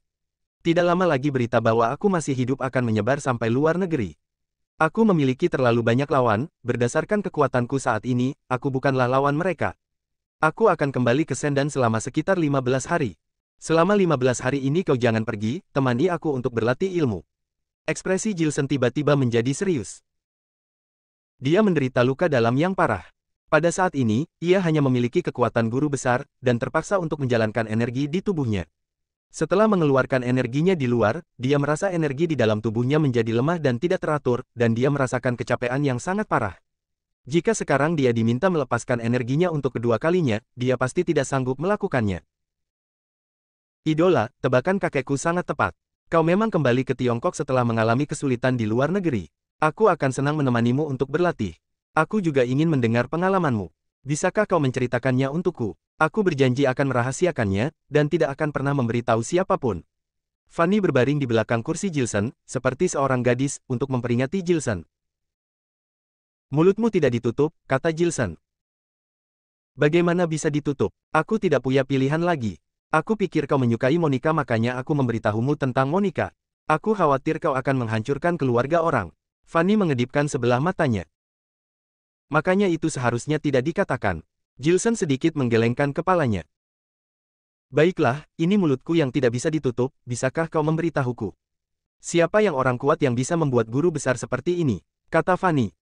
Tidak lama lagi berita bahwa aku masih hidup akan menyebar sampai luar negeri. Aku memiliki terlalu banyak lawan, berdasarkan kekuatanku saat ini, aku bukanlah lawan mereka. Aku akan kembali ke Sendan selama sekitar 15 hari. Selama 15 hari ini kau jangan pergi, temani aku untuk berlatih ilmu. Ekspresi Jilson tiba-tiba menjadi serius. Dia menderita luka dalam yang parah. Pada saat ini, ia hanya memiliki kekuatan guru besar, dan terpaksa untuk menjalankan energi di tubuhnya. Setelah mengeluarkan energinya di luar, dia merasa energi di dalam tubuhnya menjadi lemah dan tidak teratur, dan dia merasakan kecapean yang sangat parah. Jika sekarang dia diminta melepaskan energinya untuk kedua kalinya, dia pasti tidak sanggup melakukannya. Idola, tebakan kakekku sangat tepat. Kau memang kembali ke Tiongkok setelah mengalami kesulitan di luar negeri. Aku akan senang menemanimu untuk berlatih. Aku juga ingin mendengar pengalamanmu. Bisakah kau menceritakannya untukku? Aku berjanji akan merahasiakannya, dan tidak akan pernah memberitahu siapapun. Fanny berbaring di belakang kursi Jilson, seperti seorang gadis, untuk memperingati Jilson. Mulutmu tidak ditutup, kata Jilson. Bagaimana bisa ditutup? Aku tidak punya pilihan lagi. Aku pikir kau menyukai Monica makanya aku memberitahumu tentang Monica. Aku khawatir kau akan menghancurkan keluarga orang. Fanny mengedipkan sebelah matanya. Makanya itu seharusnya tidak dikatakan. Jilson sedikit menggelengkan kepalanya. Baiklah, ini mulutku yang tidak bisa ditutup, bisakah kau memberitahuku? Siapa yang orang kuat yang bisa membuat guru besar seperti ini? Kata Fanny.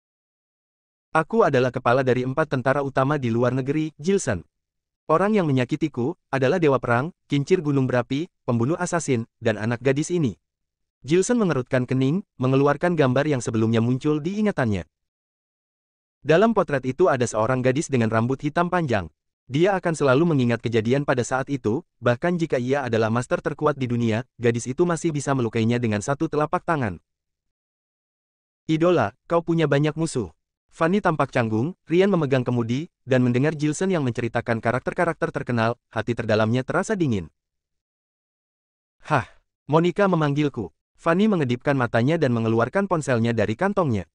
Aku adalah kepala dari 4 tentara utama di luar negeri, Jilson. Orang yang menyakitiku adalah dewa perang, kincir gunung berapi, pembunuh asasin, dan anak gadis ini. Jilson mengerutkan kening, mengeluarkan gambar yang sebelumnya muncul di ingatannya. Dalam potret itu ada seorang gadis dengan rambut hitam panjang. Dia akan selalu mengingat kejadian pada saat itu, bahkan jika ia adalah master terkuat di dunia, gadis itu masih bisa melukainya dengan satu telapak tangan. Idola, kau punya banyak musuh. Fanny tampak canggung, Rian memegang kemudi, dan mendengar Jilson yang menceritakan karakter-karakter terkenal, hati terdalamnya terasa dingin. Hah, Monica memanggilku. Fanny mengedipkan matanya dan mengeluarkan ponselnya dari kantongnya.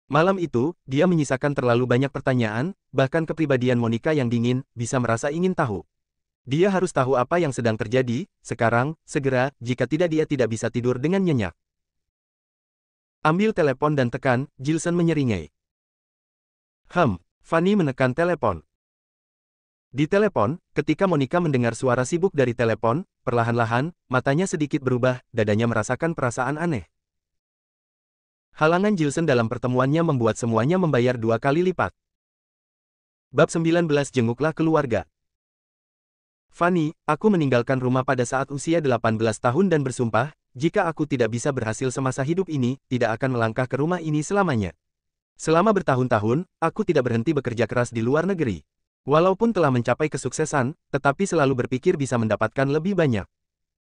Malam itu, dia menyisakan terlalu banyak pertanyaan, bahkan kepribadian Monica yang dingin, bisa merasa ingin tahu. Dia harus tahu apa yang sedang terjadi, sekarang, segera, jika tidak dia tidak bisa tidur dengan nyenyak. Ambil telepon dan tekan, Jilson menyeringai. Fanny menekan telepon. Di telepon, ketika Monica mendengar suara sibuk dari telepon, perlahan-lahan, matanya sedikit berubah, dadanya merasakan perasaan aneh. Halangan Jilson dalam pertemuannya membuat semuanya membayar 2 kali lipat. Bab 19 Jenguklah keluarga. Fanny, aku meninggalkan rumah pada saat usia 18 tahun dan bersumpah, jika aku tidak bisa berhasil semasa hidup ini, tidak akan melangkah ke rumah ini selamanya. Selama bertahun-tahun, aku tidak berhenti bekerja keras di luar negeri. Walaupun telah mencapai kesuksesan, tetapi selalu berpikir bisa mendapatkan lebih banyak.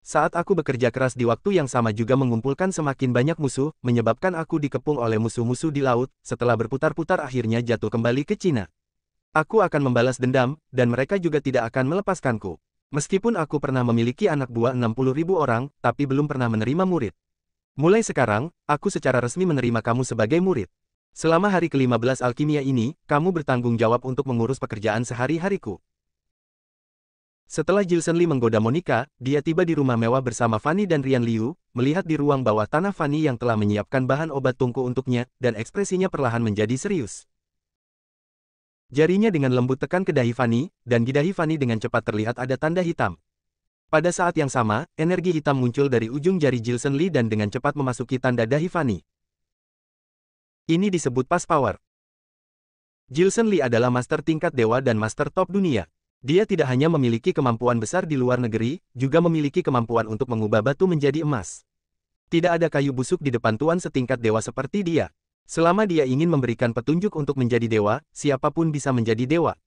Saat aku bekerja keras di waktu yang sama juga mengumpulkan semakin banyak musuh, menyebabkan aku dikepung oleh musuh-musuh di laut, setelah berputar-putar akhirnya jatuh kembali ke Cina. Aku akan membalas dendam, dan mereka juga tidak akan melepaskanku. Meskipun aku pernah memiliki anak buah 60.000 orang, tapi belum pernah menerima murid. Mulai sekarang, aku secara resmi menerima kamu sebagai murid. Selama hari ke-15 alkimia ini, kamu bertanggung jawab untuk mengurus pekerjaan sehari-hariku. Setelah Jilson Lee menggoda Monica, dia tiba di rumah mewah bersama Fanny dan Rian Liu, melihat di ruang bawah tanah Fanny yang telah menyiapkan bahan obat tungku untuknya, dan ekspresinya perlahan menjadi serius. Jarinya dengan lembut tekan ke dahi Fanny, dan di dahi Fanny dengan cepat terlihat ada tanda hitam. Pada saat yang sama, energi hitam muncul dari ujung jari Jilson Lee dan dengan cepat memasuki tanda dahi Fanny. Ini disebut Pas Power. Jilson Lee adalah master tingkat dewa dan master top dunia. Dia tidak hanya memiliki kemampuan besar di luar negeri, juga memiliki kemampuan untuk mengubah batu menjadi emas. Tidak ada kayu busuk di depan tuan setingkat dewa seperti dia. Selama dia ingin memberikan petunjuk untuk menjadi dewa, siapapun bisa menjadi dewa.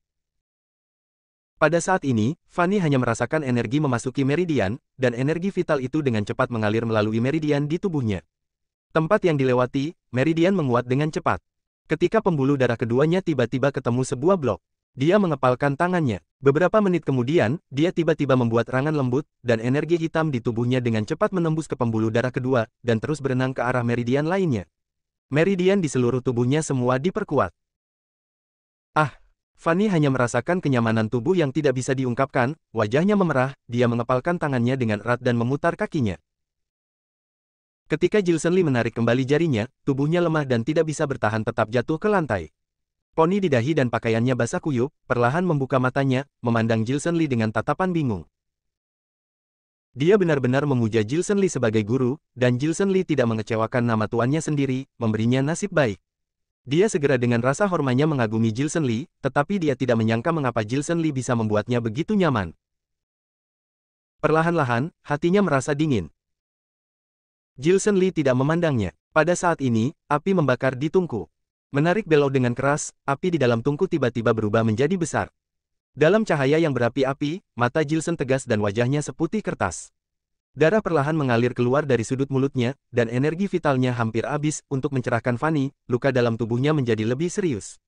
Pada saat ini, Fanny hanya merasakan energi memasuki meridian, dan energi vital itu dengan cepat mengalir melalui meridian di tubuhnya. Tempat yang dilewati, meridian menguat dengan cepat. Ketika pembuluh darah keduanya tiba-tiba ketemu sebuah blok, dia mengepalkan tangannya. Beberapa menit kemudian, dia tiba-tiba membuat rangan lembut, dan energi hitam di tubuhnya dengan cepat menembus ke pembuluh darah kedua, dan terus berenang ke arah meridian lainnya. Meridian di seluruh tubuhnya semua diperkuat. Fanny hanya merasakan kenyamanan tubuh yang tidak bisa diungkapkan, wajahnya memerah, dia mengepalkan tangannya dengan erat dan memutar kakinya. Ketika Jilson Lee menarik kembali jarinya, tubuhnya lemah dan tidak bisa bertahan tetap jatuh ke lantai. Poni di dahi dan pakaiannya basah kuyup, perlahan membuka matanya, memandang Jilson Lee dengan tatapan bingung. Dia benar-benar memuja Jilson Lee sebagai guru, dan Jilson Lee tidak mengecewakan nama tuannya sendiri, memberinya nasib baik. Dia segera dengan rasa hormatnya mengagumi Jilson Lee, tetapi dia tidak menyangka mengapa Jilson Lee bisa membuatnya begitu nyaman. Perlahan-lahan, hatinya merasa dingin. Jilson Lee tidak memandangnya. Pada saat ini, api membakar di tungku. Menarik belok dengan keras, api di dalam tungku tiba-tiba berubah menjadi besar. Dalam cahaya yang berapi-api, mata Jilson tegas dan wajahnya seputih kertas. Darah perlahan mengalir keluar dari sudut mulutnya, dan energi vitalnya hampir habis untuk mencerahkan Fanny, luka dalam tubuhnya menjadi lebih serius.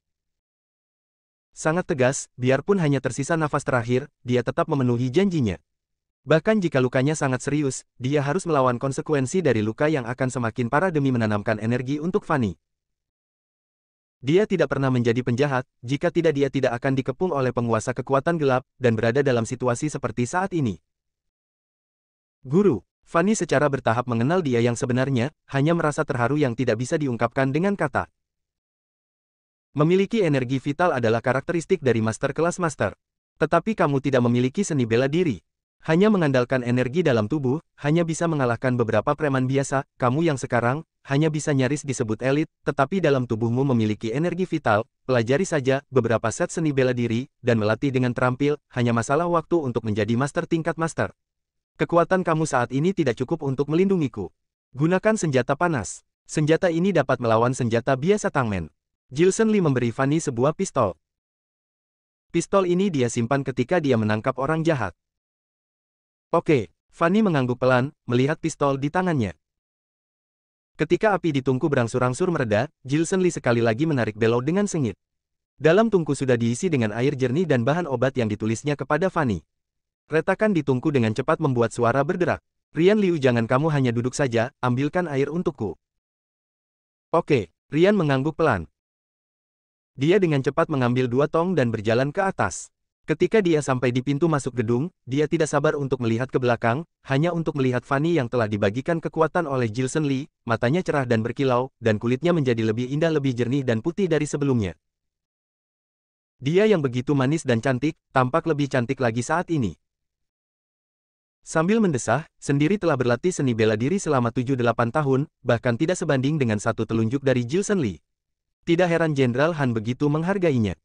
Sangat tegas, biarpun hanya tersisa nafas terakhir, dia tetap memenuhi janjinya. Bahkan jika lukanya sangat serius, dia harus melawan konsekuensi dari luka yang akan semakin parah demi menanamkan energi untuk Fanny. Dia tidak pernah menjadi penjahat, jika tidak dia tidak akan dikepung oleh penguasa kekuatan gelap, dan berada dalam situasi seperti saat ini. Guru, Fanny secara bertahap mengenal dia yang sebenarnya, hanya merasa terharu yang tidak bisa diungkapkan dengan kata. Memiliki energi vital adalah karakteristik dari master kelas master. Tetapi kamu tidak memiliki seni bela diri. Hanya mengandalkan energi dalam tubuh, hanya bisa mengalahkan beberapa preman biasa, kamu yang sekarang, hanya bisa nyaris disebut elit, tetapi dalam tubuhmu memiliki energi vital, pelajari saja beberapa set seni bela diri, dan melatih dengan terampil, hanya masalah waktu untuk menjadi master tingkat master. Kekuatan kamu saat ini tidak cukup untuk melindungiku. Gunakan senjata panas. Senjata ini dapat melawan senjata biasa Tangmen. Jilson Lee memberi Fanny sebuah pistol. Pistol ini dia simpan ketika dia menangkap orang jahat. Oke, Fanny mengangguk pelan, melihat pistol di tangannya. Ketika api di tungku berangsur-angsur mereda, Jilson Lee sekali lagi menarik bellow dengan sengit. Dalam tungku sudah diisi dengan air jernih dan bahan obat yang ditulisnya kepada Fanny. Retakan di tungku dengan cepat membuat suara berderak. Rian Liu, jangan kamu hanya duduk saja, ambilkan air untukku. Oke, Rian mengangguk pelan. Dia dengan cepat mengambil 2 tong dan berjalan ke atas. Ketika dia sampai di pintu masuk gedung, dia tidak sabar untuk melihat ke belakang, hanya untuk melihat Fanny yang telah dibagikan kekuatan oleh Jilson Lee, matanya cerah dan berkilau, dan kulitnya menjadi lebih indah, lebih jernih dan putih dari sebelumnya. Dia yang begitu manis dan cantik, tampak lebih cantik lagi saat ini. Sambil mendesah, sendiri telah berlatih seni bela diri selama 7-8 tahun, bahkan tidak sebanding dengan satu telunjuk dari Jilson Lee. Tidak heran Jenderal Han begitu menghargainya.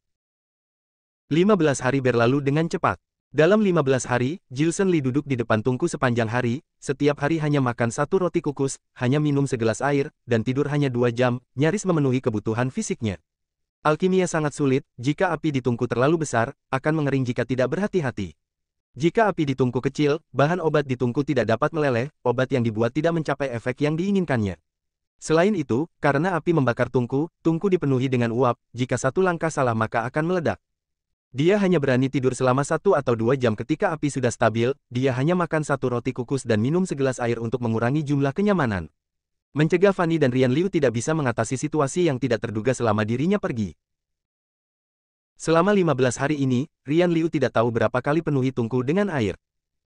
15 hari berlalu dengan cepat. Dalam 15 hari, Jilson Lee duduk di depan tungku sepanjang hari, setiap hari hanya makan 1 roti kukus, hanya minum segelas air, dan tidur hanya 2 jam, nyaris memenuhi kebutuhan fisiknya. Alkimia sangat sulit, jika api di tungku terlalu besar, akan mengering jika tidak berhati-hati. Jika api di tungku kecil, bahan obat di tungku tidak dapat meleleh, obat yang dibuat tidak mencapai efek yang diinginkannya. Selain itu, karena api membakar tungku, tungku dipenuhi dengan uap, jika satu langkah salah maka akan meledak. Dia hanya berani tidur selama 1 atau 2 jam ketika api sudah stabil, dia hanya makan 1 roti kukus dan minum segelas air untuk mengurangi jumlah kenyamanan. Mencegah Fanny dan Rian Liu tidak bisa mengatasi situasi yang tidak terduga selama dirinya pergi. Selama 15 hari ini, Rian Liu tidak tahu berapa kali penuhi tungku dengan air.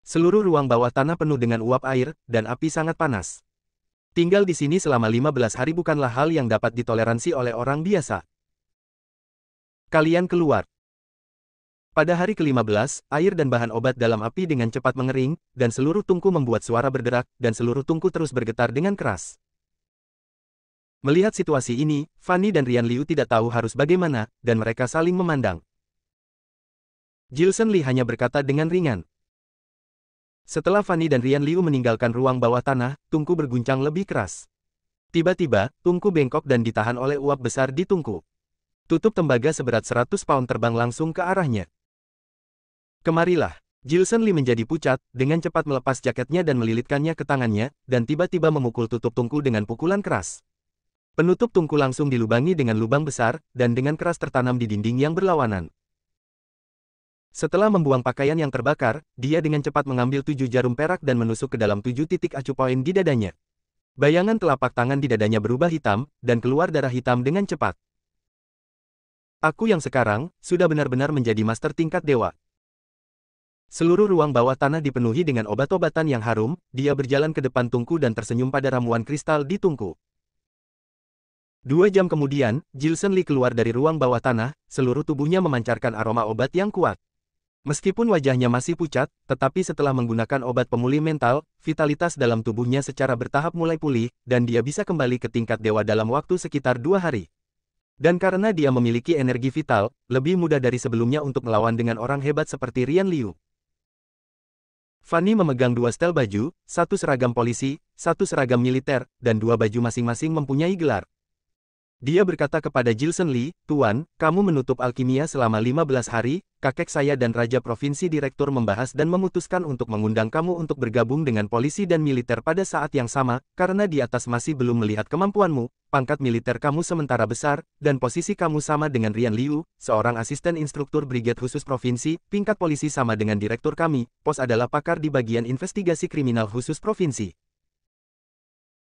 Seluruh ruang bawah tanah penuh dengan uap air, dan api sangat panas. Tinggal di sini selama 15 hari bukanlah hal yang dapat ditoleransi oleh orang biasa. Kalian keluar. Pada hari ke-15, air dan bahan obat dalam api dengan cepat mengering, dan seluruh tungku membuat suara berderak, dan seluruh tungku terus bergetar dengan keras. Melihat situasi ini, Fanny dan Rian Liu tidak tahu harus bagaimana, dan mereka saling memandang. Jilson Lee hanya berkata dengan ringan. Setelah Fanny dan Rian Liu meninggalkan ruang bawah tanah, tungku berguncang lebih keras. Tiba-tiba, tungku bengkok dan ditahan oleh uap besar di tungku. Tutup tembaga seberat 100 pound terbang langsung ke arahnya. Kemarilah. Jilson Lee menjadi pucat, dengan cepat melepas jaketnya dan melilitkannya ke tangannya, dan tiba-tiba memukul tutup tungku dengan pukulan keras. Penutup tungku langsung dilubangi dengan lubang besar, dan dengan keras tertanam di dinding yang berlawanan. Setelah membuang pakaian yang terbakar, dia dengan cepat mengambil 7 jarum perak dan menusuk ke dalam 7 titik acu poin di dadanya. Bayangan telapak tangan di dadanya berubah hitam, dan keluar darah hitam dengan cepat. Aku yang sekarang, sudah benar-benar menjadi master tingkat dewa. Seluruh ruang bawah tanah dipenuhi dengan obat-obatan yang harum, dia berjalan ke depan tungku dan tersenyum pada ramuan kristal di tungku. 2 jam kemudian, Jilson Lee keluar dari ruang bawah tanah, seluruh tubuhnya memancarkan aroma obat yang kuat. Meskipun wajahnya masih pucat, tetapi setelah menggunakan obat pemulih mental, vitalitas dalam tubuhnya secara bertahap mulai pulih, dan dia bisa kembali ke tingkat dewa dalam waktu sekitar 2 hari. Dan karena dia memiliki energi vital, lebih mudah dari sebelumnya untuk melawan dengan orang hebat seperti Rian Liu. Fanny memegang 2 setel baju, 1 seragam polisi, 1 seragam militer, dan 2 baju masing-masing mempunyai gelar. Dia berkata kepada Jilson Lee, "Tuan, kamu menutup alkimia selama 15 hari, kakek saya dan Raja Provinsi Direktur membahas dan memutuskan untuk mengundang kamu untuk bergabung dengan polisi dan militer pada saat yang sama, karena di atas masih belum melihat kemampuanmu, pangkat militer kamu sementara besar, dan posisi kamu sama dengan Rian Liu, seorang asisten instruktur Brigade Khusus Provinsi, tingkat polisi sama dengan direktur kami, pos adalah pakar di bagian investigasi kriminal khusus provinsi."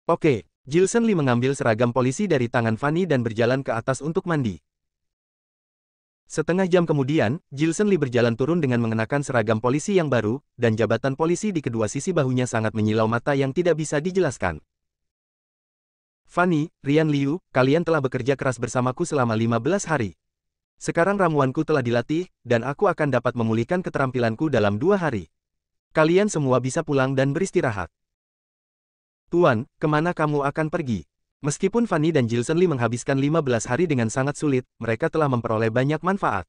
Oke. Jilson Lee mengambil seragam polisi dari tangan Fanny dan berjalan ke atas untuk mandi. Setengah jam kemudian, Jilson Lee berjalan turun dengan mengenakan seragam polisi yang baru, dan jabatan polisi di kedua sisi bahunya sangat menyilau mata yang tidak bisa dijelaskan. "Fanny, Rian Liu, kalian telah bekerja keras bersamaku selama 15 hari. Sekarang ramuanku telah dilatih, dan aku akan dapat memulihkan keterampilanku dalam 2 hari. Kalian semua bisa pulang dan beristirahat. Tuan, kemana kamu akan pergi? Meskipun Fanny dan Gilson Lee menghabiskan 15 hari dengan sangat sulit, mereka telah memperoleh banyak manfaat.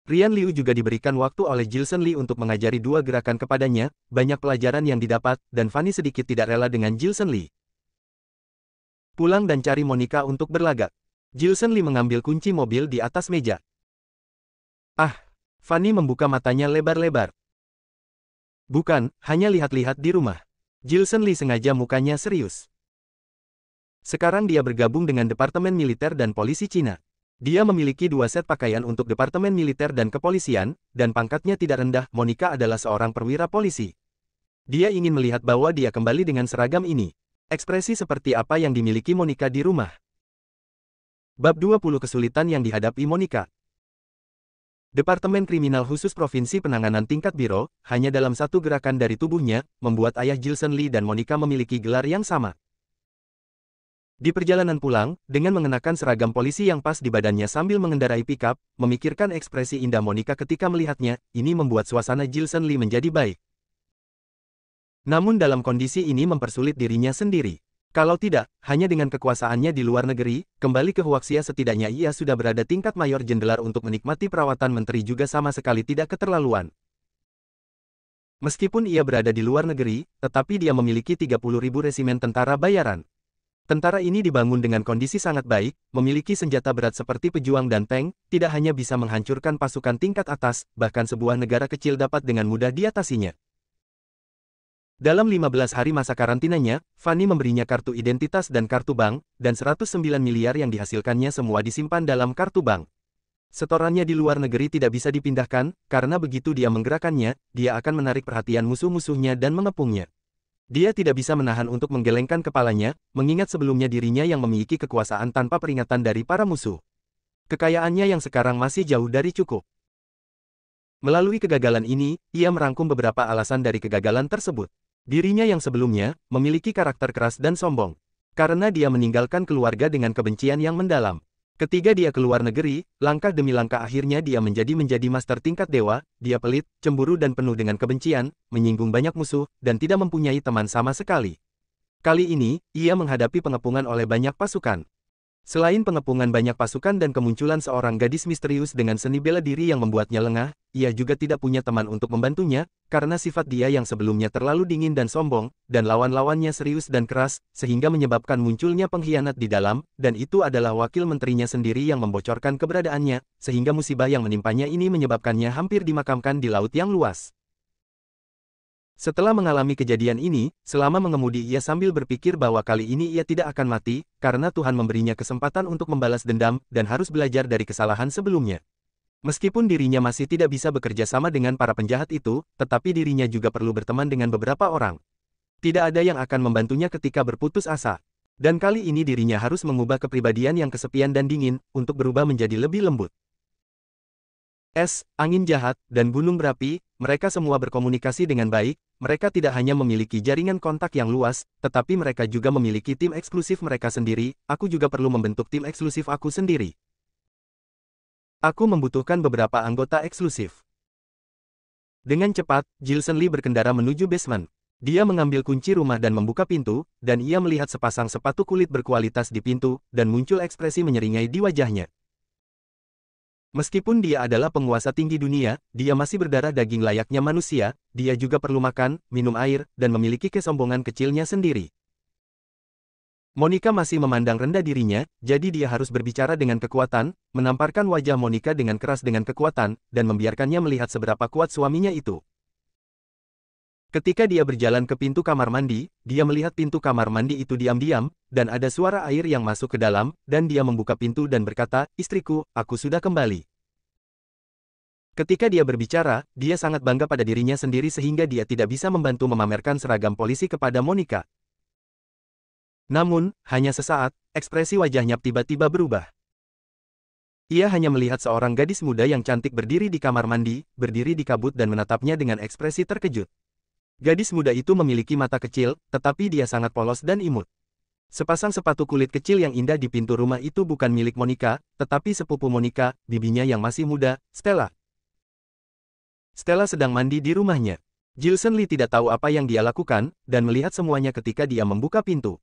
Rian Liu juga diberikan waktu oleh Gilson Lee untuk mengajari dua gerakan kepadanya, banyak pelajaran yang didapat, dan Fanny sedikit tidak rela dengan Gilson Lee. Pulang dan cari Monica untuk berlagak. Gilson Lee mengambil kunci mobil di atas meja. Ah, Fanny membuka matanya lebar-lebar. Bukan, hanya lihat-lihat di rumah. Gilson Lee sengaja mukanya serius. Sekarang dia bergabung dengan Departemen Militer dan Polisi Cina. Dia memiliki 2 set pakaian untuk Departemen Militer dan Kepolisian, dan pangkatnya tidak rendah. Monica adalah seorang perwira polisi. Dia ingin melihat bahwa dia kembali dengan seragam ini. Ekspresi seperti apa yang dimiliki Monica di rumah. Bab 20 Kesulitan yang dihadapi Monica. Departemen Kriminal Khusus Provinsi Penanganan Tingkat Biro, hanya dalam satu gerakan dari tubuhnya, membuat ayah Gilson Lee dan Monica memiliki gelar yang sama. Di perjalanan pulang, dengan mengenakan seragam polisi yang pas di badannya sambil mengendarai pickup, memikirkan ekspresi indah Monica ketika melihatnya, ini membuat suasana Gilson Lee menjadi baik. Namun dalam kondisi ini mempersulit dirinya sendiri. Kalau tidak, hanya dengan kekuasaannya di luar negeri, kembali ke Huaxia setidaknya ia sudah berada tingkat mayor jenderal untuk menikmati perawatan menteri juga sama sekali tidak keterlaluan. Meskipun ia berada di luar negeri, tetapi dia memiliki 30.000 resimen tentara bayaran. Tentara ini dibangun dengan kondisi sangat baik, memiliki senjata berat seperti pejuang dan tank, tidak hanya bisa menghancurkan pasukan tingkat atas, bahkan sebuah negara kecil dapat dengan mudah diatasinya. Dalam 15 hari masa karantinanya, Fanny memberinya kartu identitas dan kartu bank, dan 109 miliar yang dihasilkannya semua disimpan dalam kartu bank. Setorannya di luar negeri tidak bisa dipindahkan, karena begitu dia menggerakkannya, dia akan menarik perhatian musuh-musuhnya dan mengepungnya. Dia tidak bisa menahan untuk menggelengkan kepalanya, mengingat sebelumnya dirinya yang memiliki kekuasaan tanpa peringatan dari para musuh. Kekayaannya yang sekarang masih jauh dari cukup. Melalui kegagalan ini, ia merangkum beberapa alasan dari kegagalan tersebut. Dirinya yang sebelumnya, memiliki karakter keras dan sombong. Karena dia meninggalkan keluarga dengan kebencian yang mendalam. Ketika dia keluar negeri, langkah demi langkah akhirnya dia menjadi master tingkat dewa, dia pelit, cemburu dan penuh dengan kebencian, menyinggung banyak musuh, dan tidak mempunyai teman sama sekali. Kali ini, ia menghadapi pengepungan oleh banyak pasukan. Selain pengepungan banyak pasukan dan kemunculan seorang gadis misterius dengan seni bela diri yang membuatnya lengah, ia juga tidak punya teman untuk membantunya, karena sifat dia yang sebelumnya terlalu dingin dan sombong, dan lawan-lawannya serius dan keras, sehingga menyebabkan munculnya pengkhianat di dalam, dan itu adalah wakil menterinya sendiri yang membocorkan keberadaannya, sehingga musibah yang menimpanya ini menyebabkannya hampir dimakamkan di laut yang luas. Setelah mengalami kejadian ini, selama mengemudi ia sambil berpikir bahwa kali ini ia tidak akan mati, karena Tuhan memberinya kesempatan untuk membalas dendam, dan harus belajar dari kesalahan sebelumnya. Meskipun dirinya masih tidak bisa bekerja sama dengan para penjahat itu, tetapi dirinya juga perlu berteman dengan beberapa orang. Tidak ada yang akan membantunya ketika berputus asa. Dan kali ini dirinya harus mengubah kepribadian yang kesepian dan dingin, untuk berubah menjadi lebih lembut. Es, angin jahat, dan gunung berapi, mereka semua berkomunikasi dengan baik. Mereka tidak hanya memiliki jaringan kontak yang luas, tetapi mereka juga memiliki tim eksklusif mereka sendiri. Aku juga perlu membentuk tim eksklusif aku sendiri. Aku membutuhkan beberapa anggota eksklusif. Dengan cepat, Gilson Lee berkendara menuju basement. Dia mengambil kunci rumah dan membuka pintu, dan ia melihat sepasang sepatu kulit berkualitas di pintu, dan muncul ekspresi menyeringai di wajahnya. Meskipun dia adalah penguasa tinggi dunia, dia masih berdarah daging layaknya manusia, dia juga perlu makan, minum air, dan memiliki kesombongan kecilnya sendiri. Monica masih memandang rendah dirinya, jadi dia harus berbicara dengan kekuatan, menamparkan wajah Monica dengan keras dengan kekuatan, dan membiarkannya melihat seberapa kuat suaminya itu. Ketika dia berjalan ke pintu kamar mandi, dia melihat pintu kamar mandi itu diam-diam, dan ada suara air yang masuk ke dalam, dan dia membuka pintu dan berkata, "Istriku, aku sudah kembali." Ketika dia berbicara, dia sangat bangga pada dirinya sendiri sehingga dia tidak bisa membantu memamerkan seragam polisi kepada Monica. Namun, hanya sesaat, ekspresi wajahnya tiba-tiba berubah. Ia hanya melihat seorang gadis muda yang cantik berdiri di kamar mandi, berdiri di kabut dan menatapnya dengan ekspresi terkejut. Gadis muda itu memiliki mata kecil, tetapi dia sangat polos dan imut. Sepasang sepatu kulit kecil yang indah di pintu rumah itu bukan milik Monica, tetapi sepupu Monica, bibinya yang masih muda, Stella. Stella sedang mandi di rumahnya. Jilson Lee tidak tahu apa yang dia lakukan, dan melihat semuanya ketika dia membuka pintu.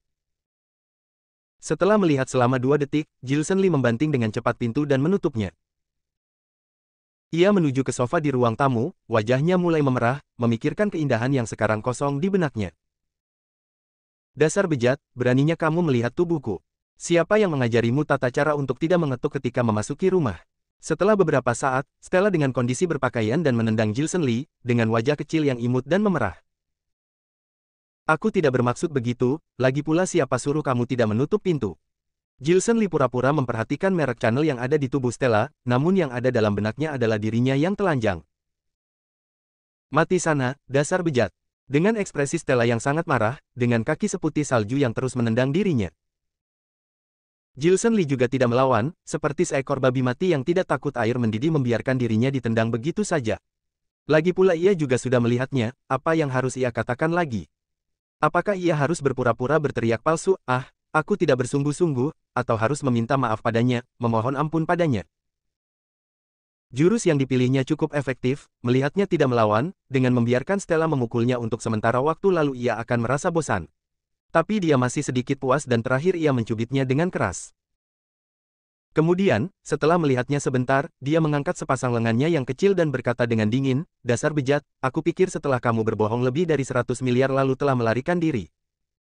Setelah melihat selama 2 detik, Jilson Lee membanting dengan cepat pintu dan menutupnya. Ia menuju ke sofa di ruang tamu, wajahnya mulai memerah, memikirkan keindahan yang sekarang kosong di benaknya. Dasar bejat, beraninya kamu melihat tubuhku. Siapa yang mengajarimu tata cara untuk tidak mengetuk ketika memasuki rumah? Setelah beberapa saat, Stella dengan kondisi berpakaian dan menendang Jilson Lee, dengan wajah kecil yang imut dan memerah. Aku tidak bermaksud begitu, lagi pula siapa suruh kamu tidak menutup pintu? Jilson Lee pura-pura memperhatikan merek channel yang ada di tubuh Stella, namun yang ada dalam benaknya adalah dirinya yang telanjang. Mati sana, dasar bejat. Dengan ekspresi Stella yang sangat marah, dengan kaki seputih salju yang terus menendang dirinya. Jilson Lee juga tidak melawan, seperti seekor babi mati yang tidak takut air mendidih membiarkan dirinya ditendang begitu saja. Lagi pula ia juga sudah melihatnya, apa yang harus ia katakan lagi? Apakah ia harus berpura-pura berteriak palsu, aku tidak bersungguh-sungguh, atau harus meminta maaf padanya, memohon ampun padanya? Jurus yang dipilihnya cukup efektif, melihatnya tidak melawan, dengan membiarkan Stella memukulnya untuk sementara waktu lalu ia akan merasa bosan. Tapi dia masih sedikit puas dan terakhir ia mencubitnya dengan keras. Kemudian, setelah melihatnya sebentar, dia mengangkat sepasang lengannya yang kecil dan berkata dengan dingin, dasar bejat, aku pikir setelah kamu berbohong lebih dari 100 miliar lalu telah melarikan diri.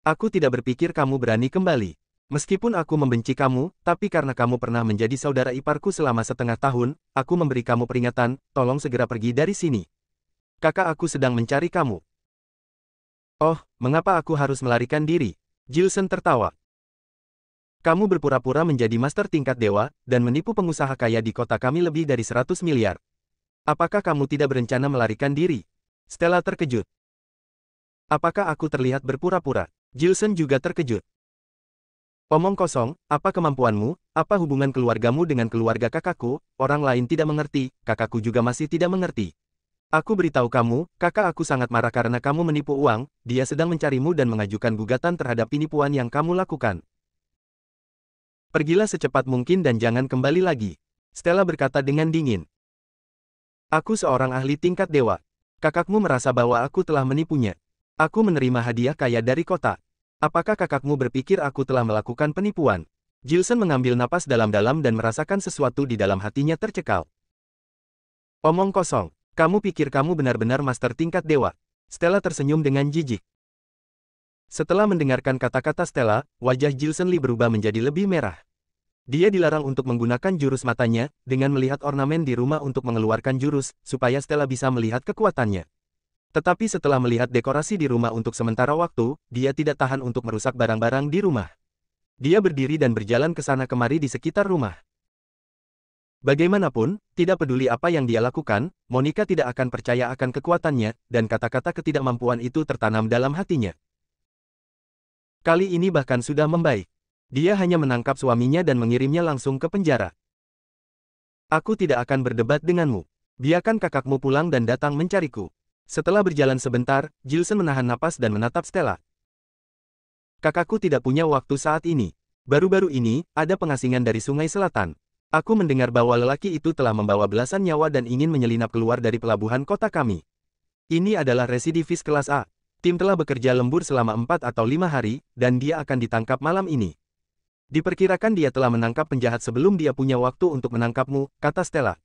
Aku tidak berpikir kamu berani kembali. Meskipun aku membenci kamu, tapi karena kamu pernah menjadi saudara iparku selama setengah tahun, aku memberi kamu peringatan, tolong segera pergi dari sini. Kakak aku sedang mencari kamu. Oh, mengapa aku harus melarikan diri? Jilson tertawa. Kamu berpura-pura menjadi master tingkat dewa, dan menipu pengusaha kaya di kota kami lebih dari 100 miliar. Apakah kamu tidak berencana melarikan diri? Stella terkejut. Apakah aku terlihat berpura-pura? Jilson juga terkejut. Omong kosong, apa kemampuanmu, apa hubungan keluargamu dengan keluarga kakakku, orang lain tidak mengerti, kakakku juga masih tidak mengerti. Aku beritahu kamu, kakak aku sangat marah karena kamu menipu uang, dia sedang mencarimu dan mengajukan gugatan terhadap penipuan yang kamu lakukan. Pergilah secepat mungkin dan jangan kembali lagi. Stella berkata dengan dingin. Aku seorang ahli tingkat dewa. Kakakmu merasa bahwa aku telah menipunya. Aku menerima hadiah kaya dari kota. Apakah kakakmu berpikir aku telah melakukan penipuan? Jilson mengambil napas dalam-dalam dan merasakan sesuatu di dalam hatinya tercekal. Omong kosong. Kamu pikir kamu benar-benar master tingkat dewa? Stella tersenyum dengan jijik. Setelah mendengarkan kata-kata Stella, wajah Jilson Lee berubah menjadi lebih merah. Dia dilarang untuk menggunakan jurus matanya, dengan melihat ornamen di rumah untuk mengeluarkan jurus, supaya Stella bisa melihat kekuatannya. Tetapi setelah melihat dekorasi di rumah untuk sementara waktu, dia tidak tahan untuk merusak barang-barang di rumah. Dia berdiri dan berjalan ke sana kemari di sekitar rumah. Bagaimanapun, tidak peduli apa yang dia lakukan, Monica tidak akan percaya akan kekuatannya, dan kata-kata ketidakmampuan itu tertanam dalam hatinya. Kali ini bahkan sudah membaik. Dia hanya menangkap suaminya dan mengirimnya langsung ke penjara. Aku tidak akan berdebat denganmu. Biarkan kakakmu pulang dan datang mencariku. Setelah berjalan sebentar, Jilson menahan napas dan menatap Stella. Kakakku tidak punya waktu saat ini. Baru-baru ini, ada pengasingan dari Sungai Selatan. Aku mendengar bahwa lelaki itu telah membawa belasan nyawa dan ingin menyelinap keluar dari pelabuhan kota kami. Ini adalah residivis kelas A. Tim telah bekerja lembur selama 4 atau 5 hari, dan dia akan ditangkap malam ini. Diperkirakan dia telah menangkap penjahat sebelum dia punya waktu untuk menangkapmu, kata Stella.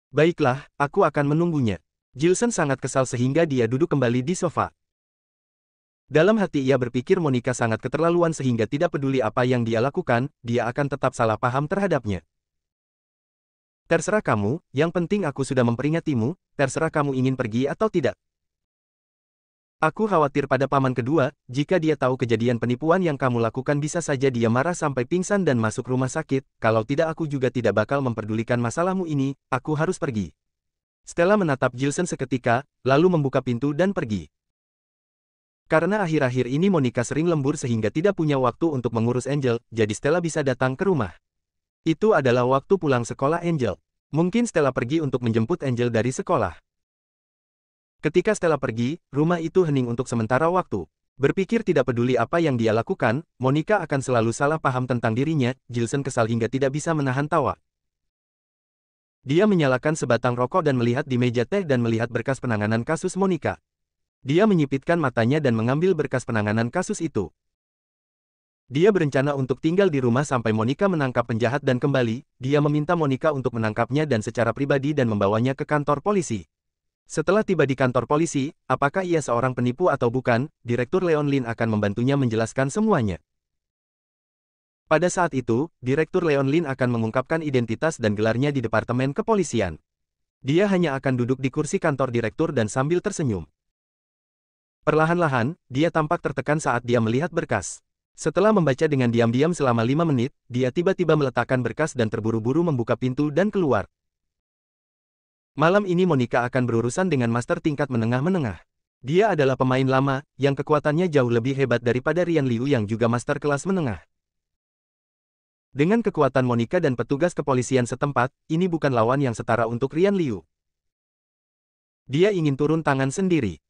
Baiklah, aku akan menunggunya. Jilson sangat kesal sehingga dia duduk kembali di sofa. Dalam hati ia berpikir Monica sangat keterlaluan sehingga tidak peduli apa yang dia lakukan, dia akan tetap salah paham terhadapnya. Terserah kamu, yang penting aku sudah memperingatimu, terserah kamu ingin pergi atau tidak. Aku khawatir pada paman kedua, jika dia tahu kejadian penipuan yang kamu lakukan bisa saja dia marah sampai pingsan dan masuk rumah sakit, kalau tidak aku juga tidak bakal memperdulikan masalahmu ini, aku harus pergi. Stella menatap Jilson seketika, lalu membuka pintu dan pergi. Karena akhir-akhir ini Monica sering lembur sehingga tidak punya waktu untuk mengurus Angel, jadi Stella bisa datang ke rumah. Itu adalah waktu pulang sekolah Angel. Mungkin Stella pergi untuk menjemput Angel dari sekolah. Ketika Stella pergi, rumah itu hening untuk sementara waktu. Berpikir tidak peduli apa yang dia lakukan, Monica akan selalu salah paham tentang dirinya, Jilson kesal hingga tidak bisa menahan tawa. Dia menyalakan sebatang rokok dan melihat di meja teh dan melihat berkas penanganan kasus Monica. Dia menyipitkan matanya dan mengambil berkas penanganan kasus itu. Dia berencana untuk tinggal di rumah sampai Monica menangkap penjahat dan kembali. Dia meminta Monica untuk menangkapnya dan secara pribadi dan membawanya ke kantor polisi. Setelah tiba di kantor polisi, apakah ia seorang penipu atau bukan, Direktur Leon Lin akan membantunya menjelaskan semuanya. Pada saat itu, Direktur Leon Lin akan mengungkapkan identitas dan gelarnya di Departemen Kepolisian. Dia hanya akan duduk di kursi kantor direktur dan sambil tersenyum. Perlahan-lahan, dia tampak tertekan saat dia melihat berkas. Setelah membaca dengan diam-diam selama 5 menit, dia tiba-tiba meletakkan berkas dan terburu-buru membuka pintu dan keluar. Malam ini Monica akan berurusan dengan master tingkat menengah-menengah. Dia adalah pemain lama, yang kekuatannya jauh lebih hebat daripada Rian Liu yang juga master kelas menengah. Dengan kekuatan Monica dan petugas kepolisian setempat, ini bukan lawan yang setara untuk Rian Liu. Dia ingin turun tangan sendiri.